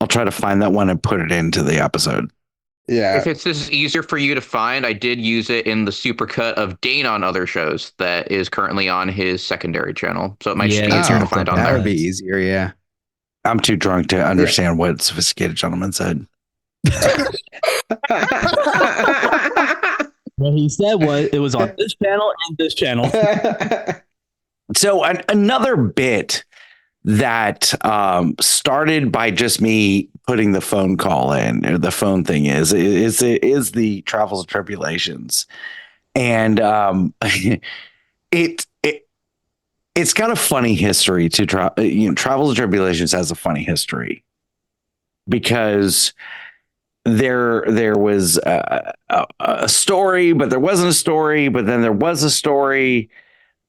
I'll try to find that one and put it into the episode. Yeah. If this is easier for you to find, I did use it in the supercut of Dane on Other Shows that is currently on his secondary channel. So it might just be easier to find on there. That would be easier, yeah. I'm too drunk to understand what Sophisticated Gentleman said. What he said was it was on this channel and this channel. So another bit that started by just me putting the phone call in, or the phone thing is the Travels and Tribulations, and it's got a funny history to Travels and Tribulations has a funny history because there was a story, but there wasn't a story, but then there was a story.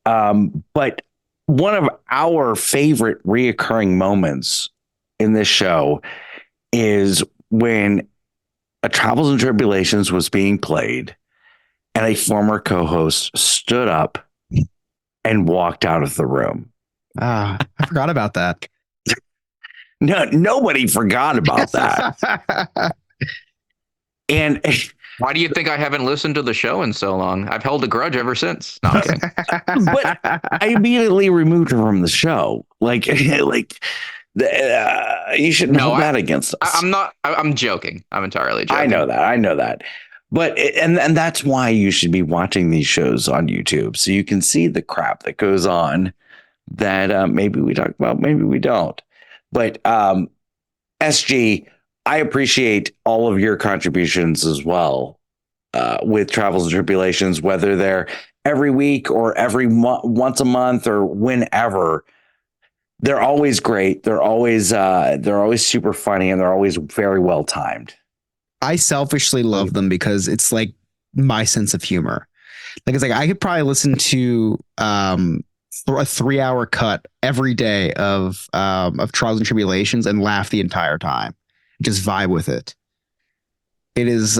But one of our favorite reoccurring moments in this show is when a Travels and Tribulations was being played and a former co-host stood up and walked out of the room. I forgot about that. No, nobody forgot about that. And why do you think I haven't listened to the show in so long? I've held a grudge ever since. No, I'm kidding. But I immediately removed her from the show. You shouldn't hold that against us. I'm joking. I'm entirely joking. I know that. But and that's why you should be watching these shows on YouTube, so you can see the crap that goes on that maybe we talk about, maybe we don't. But SG, I appreciate all of your contributions as well with Travels and Tribulations, whether they're every week or every once a month or whenever. They're always great. They're always super funny, and they're always very well timed. I selfishly love them because it's like my sense of humor. It's like I could probably listen to a 3-hour cut every day of Trials and Tribulations and laugh the entire time. Just vibe with it. It is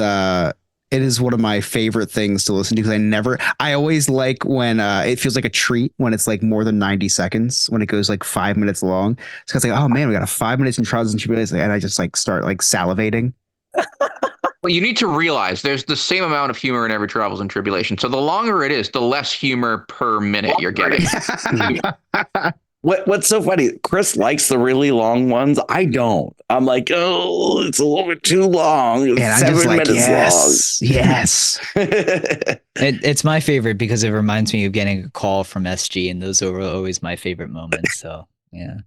It is one of my favorite things to listen to because I always like when it feels like a treat when it's like more than 90 seconds, when it goes like 5 minutes long. So it's like, oh man, we got 5 minutes in Trials and Tribulations, and I just like start like salivating. Well, you need to realize there's the same amount of humor in every Trials and Tribulation. So the longer it is, the less humor per minute you're getting. What's so funny? Chris likes the really long ones. I don't. I'm like, oh, it's a little bit too long. It's and 7 minutes yes, long. Yes. It's my favorite because it reminds me of getting a call from SG, and those are always my favorite moments. So yeah.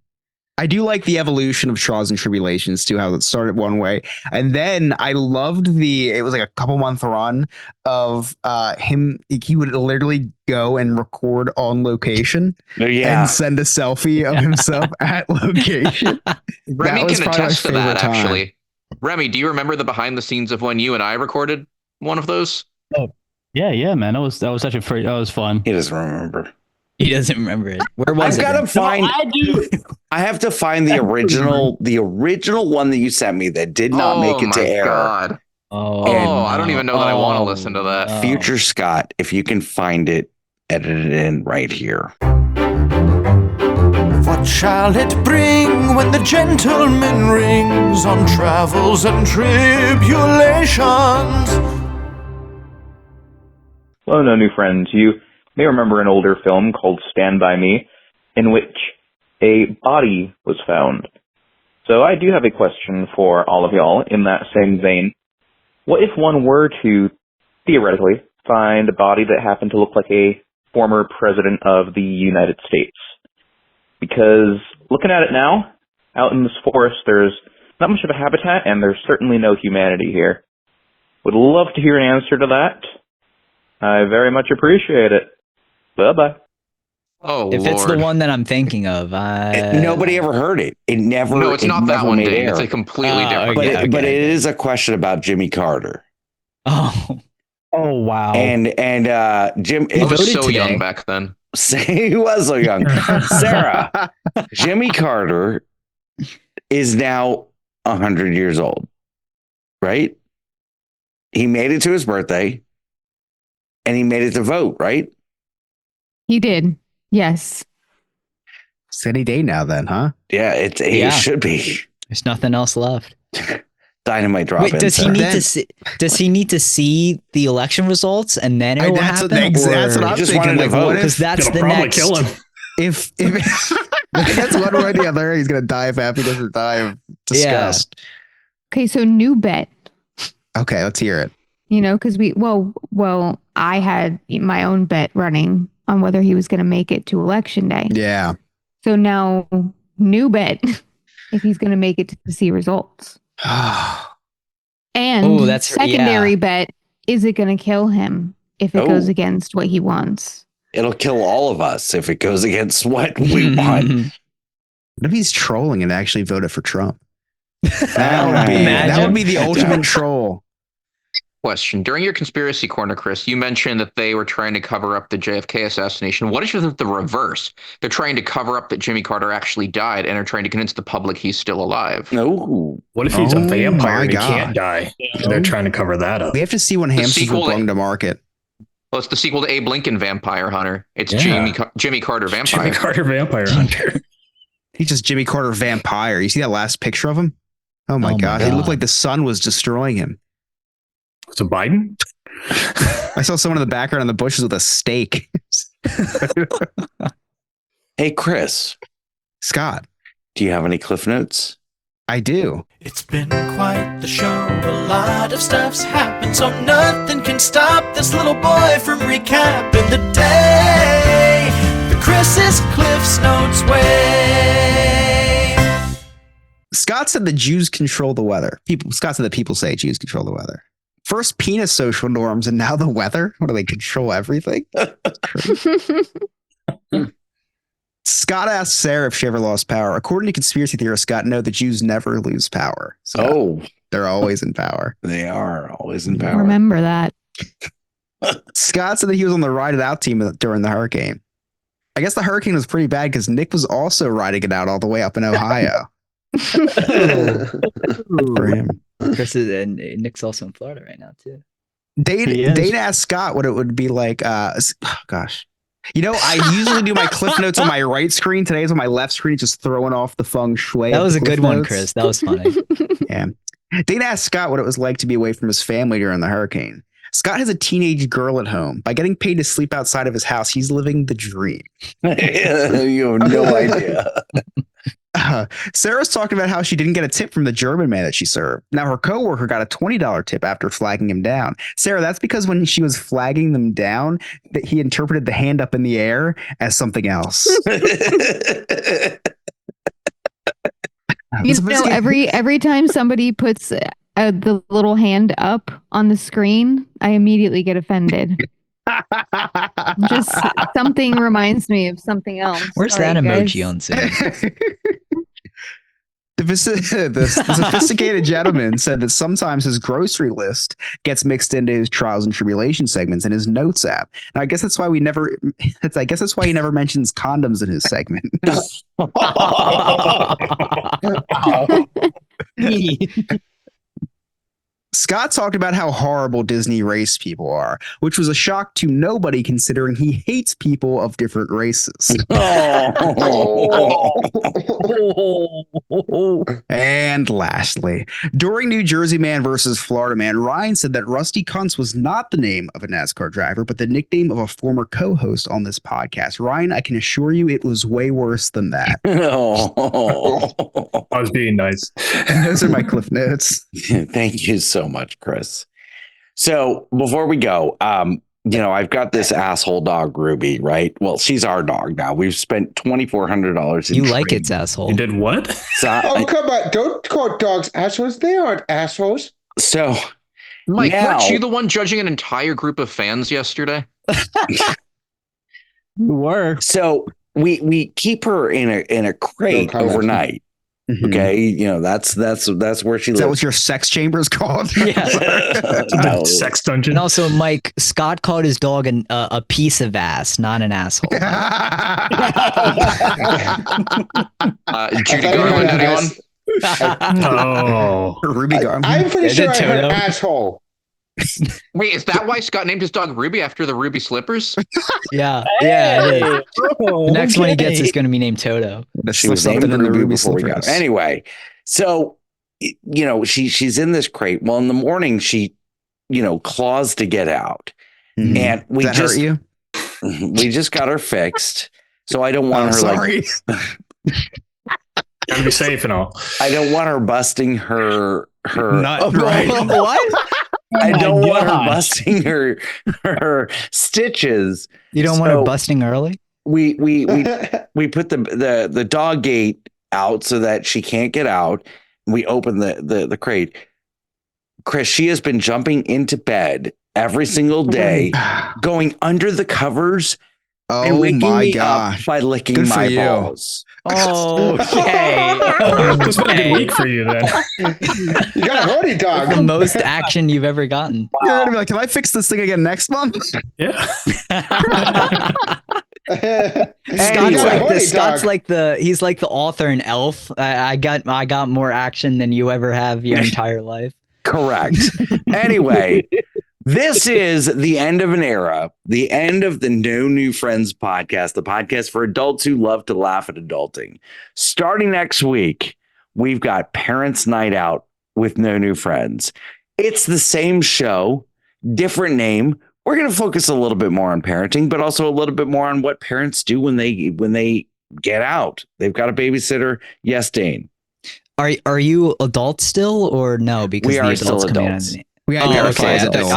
I do like the evolution of Trials and Tribulations too, how it started one way. And then I loved it was like a couple month run of him. He would literally go and record on location and send a selfie of himself at location. Remy can attest to that, actually. Remy, do you remember the behind the scenes of when you and I recorded one of those? Oh, yeah, man. That was such that was fun. He doesn't remember. He doesn't remember it. Where was it? I've got to find. No, I do. I have to find the original one that you sent me that did not make it to air. God. I don't even know that I want to listen to that. Future Scott, if you can find it, edit it in right here. What shall it bring when the gentleman rings on travels and tribulations? Hello, no new friends. You may remember an older film called Stand By Me, in which a body was found. So I do have a question for all of y'all in that same vein. What if one were to, theoretically, find a body that happened to look like a former president of the United States? Because looking at it now, out in this forest, there's not much of a habitat, and there's certainly no humanity here. Would love to hear an answer to that. I very much appreciate it. Bye-bye. Oh, if it's the one that I'm thinking of, nobody ever heard it. It never. No, it's not that one, Dave. It's a completely different. But it is a question about Jimmy Carter. Oh wow. And Jim. He was so young back then. He was so young. Sarah, Jimmy Carter is now 100 years old, right? He made it to his birthday, and he made it to vote, right? He did. Yes. It's any day now then, huh? Yeah, it should be. There's nothing else left. Dynamite drop. Wait, does he need to see? Does he need to see the election results and then it will happen? That's what I'm thinking. Because that's the next. Kill him. If that's one way or the other, he's gonna die of happiness or die of disgust. Yeah. Okay, so new bet. Okay, let's hear it. You know, because I had my own bet running on whether he was going to make it to election day. Yeah. So now, new bet if he's going to make it to see results. And that's secondary bet, is it going to kill him if it goes against what he wants? It'll kill all of us if it goes against what we want. What if he's trolling and actually voted for Trump? That would be the ultimate troll. Question. During your conspiracy corner, Chris, you mentioned that they were trying to cover up the JFK assassination. What if it's the reverse? They're trying to cover up that Jimmy Carter actually died and are trying to convince the public he's still alive. No. What if he's a vampire and he can't die? And they're trying to cover that up. We have to see when hamsters were brought to market. Well, it's the sequel to Abe Lincoln Vampire Hunter. It's Jimmy Carter Vampire. Jimmy Carter Vampire Hunter. He's just Jimmy Carter Vampire. You see that last picture of him? Oh my God. He looked like the sun was destroying him. Was it Biden? I saw someone in the background in the bushes with a stake. Hey, Chris. Scott. Do you have any Cliff Notes? I do. It's been quite the show. A lot of stuff's happened, so nothing can stop this little boy from recapping the day the Chris's Cliff's Notes way. Scott said the Jews control the weather. Scott said that people say Jews control the weather. First penis social norms and now the weather. What do they control everything? Scott asked Sarah if she ever lost power. According to conspiracy theorist Scott, no, the Jews never lose power. So they're always in power. They are always in power. Remember that. Scott said that he was on the Ride It Out team during the hurricane. I guess the hurricane was pretty bad because Nick was also riding it out all the way up in Ohio. For him. Chris and Nick's also in Florida right now too. Dane asked Scott what it would be like. Gosh. You know, I usually do my cliff notes on my right screen. Today's on my left screen, just throwing off the feng shui. That was a good one, Chris. That was funny. Yeah. Dane asked Scott what it was like to be away from his family during the hurricane. Scott has a teenage girl at home. By getting paid to sleep outside of his house, he's living the dream. You have no idea. Sarah's talking about how she didn't get a tip from the German man that she served. Now her coworker got a $20 tip after flagging him down. Sarah, that's because when she was flagging them down, that he interpreted the hand up in the air as something else. You know, every time somebody puts the little hand up on the screen, I immediately get offended. Just something reminds me of something else. Where's that emoji on Zoom? The sophisticated gentleman said that sometimes his grocery list gets mixed into his trials and tribulations segments in his notes app. And I guess that's why he never mentions condoms in his segment. Scott talked about how horrible Disney race people are, which was a shock to nobody considering he hates people of different races. And lastly, during New Jersey Man versus Florida Man, Ryan said that Rusty Kuntz was not the name of a NASCAR driver, but the nickname of a former co-host on this podcast. Ryan, I can assure you it was way worse than that. I was being nice. Those are my cliff notes. Thank you so much, Chris. So before we go, I've got this asshole dog, Ruby, right? Well, she's our dog now. We've spent $2,400. You like its asshole. You did what? So, come on. Don't call dogs assholes. They aren't assholes. So, Mike, weren't you the one judging an entire group of fans yesterday? You were. So we keep her in a crate overnight. Mm-hmm. Okay, that's where she lives. Is that what your sex chamber is called? Yeah, sex dungeon. And also, Mike, Scott called his dog a piece of ass, not an asshole. Judy Garland, anyone? Ruby Garland. I'm pretty sure I heard asshole. Wait, is that why Scott named his dog Ruby after the Ruby slippers? Yeah. The next one he gets is going to be named Toto. She was named Ruby before we got. Anyway, so she's in this crate. Well, in the morning she claws to get out, and we just got her fixed. So I don't want her gotta be safe and all. I don't want her busting her. Not right. What? I don't want her busting her stitches. You don't want her busting early? We put the dog gate out so that she can't get out. We open the crate. Chris, she has been jumping into bed every single day, going under the covers. And waking me up by licking my balls. Oh, okay. It's been a good week for you then. You got a horny dog. The most action you've ever gotten. Wow. You're gonna be like, can I fix this thing again next month? Yeah. Scott's like the author in Elf. I got more action than you ever have your entire life. Correct. Anyway. This is the end of an era, the end of the No New Friends podcast, the podcast for adults who love to laugh at adulting. Starting next week, we've got Parents' Night Out with No New Friends. It's the same show, different name. We're going to focus a little bit more on parenting, but also a little bit more on what parents do when they get out. They've got a babysitter. Yes, Dane. Are you adults still or no? Because we are still adults. I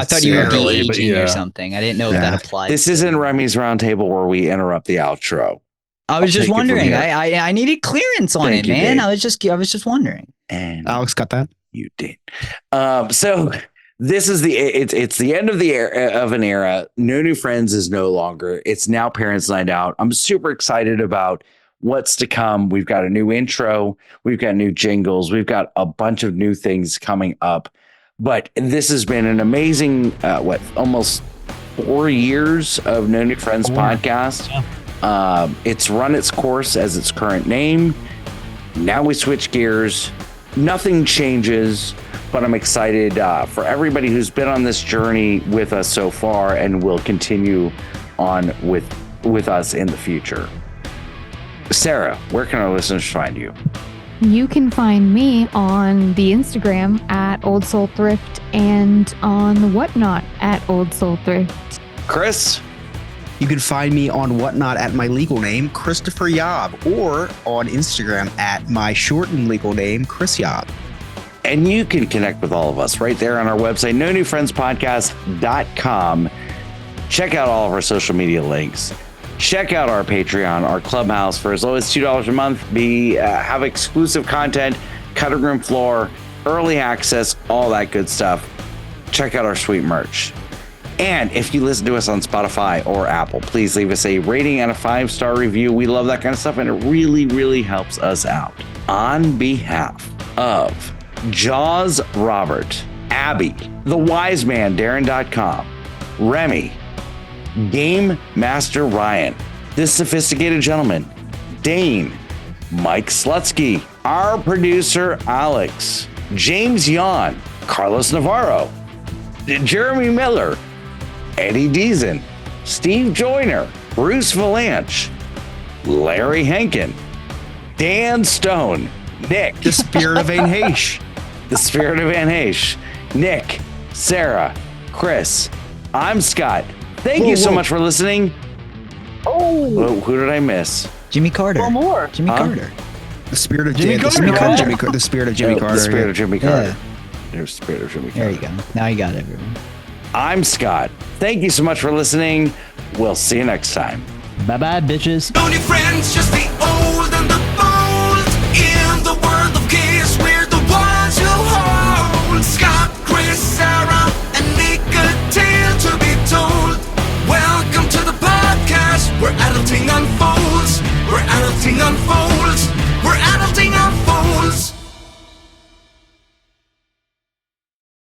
thought you were being 18 or something. I didn't know if that applied. This isn't Remy's Roundtable where we interrupt the outro. I was just wondering. I needed clearance on it, man. Dave. I was just wondering. And Alex got that. You did. So this is it's the end of an era. No New Friends is no longer. It's now Parents' Night Out. I'm super excited about what's to come. We've got a new intro. We've got new jingles. We've got a bunch of new things coming up. But this has been an amazing, almost 4 years of No New Friends podcast. Yeah. It's run its course as its current name. Now we switch gears. Nothing changes. but I'm excited for everybody who's been on this journey with us so far and will continue on with us in the future. Sarah, where can our listeners find you? You can find me on the Instagram at Old Soul Thrift and on Whatnot at Old Soul Thrift. Chris? You can find me on Whatnot at my legal name, Christopher Yob, or on Instagram at my shortened legal name, Chris Yob. And you can connect with all of us right there on our website, nonewfriendspodcast.com. Check out all of our social media links. Check out our Patreon, our Clubhouse for as low as $2 a month. Have exclusive content, cutting room floor, early access, all that good stuff. Check out our sweet merch. And if you listen to us on Spotify or Apple, please leave us a rating and a 5-star review. We love that kind of stuff, and it really, really helps us out. On behalf of Jaws Robert, Abby, The Wise Man, Darren.com, Remy, Game Master Ryan, This Sophisticated Gentleman, Dane, Mike Slutsky, our producer Alex, James Yon, Carlos Navarro, Jeremy Miller, Eddie Deason, Steve Joyner, Bruce Valanche, Larry Henkin, Dan Stone, Nick, the Spirit of Van Heesh, the Spirit of Van Heesh, Nick, Sarah, Chris, I'm Scott. Thank you so much for listening. Oh, who did I miss? Jimmy Carter. One more. Jimmy Carter. The Spirit of Jimmy Carter. The Spirit of Jimmy Carter. The Spirit of Jimmy Carter. Yeah. There's the Spirit of Jimmy Carter. There you go. Now you got it, everyone. I'm Scott. Thank you so much for listening. We'll see you next time. Bye-bye, bitches. Only friends, just the old and the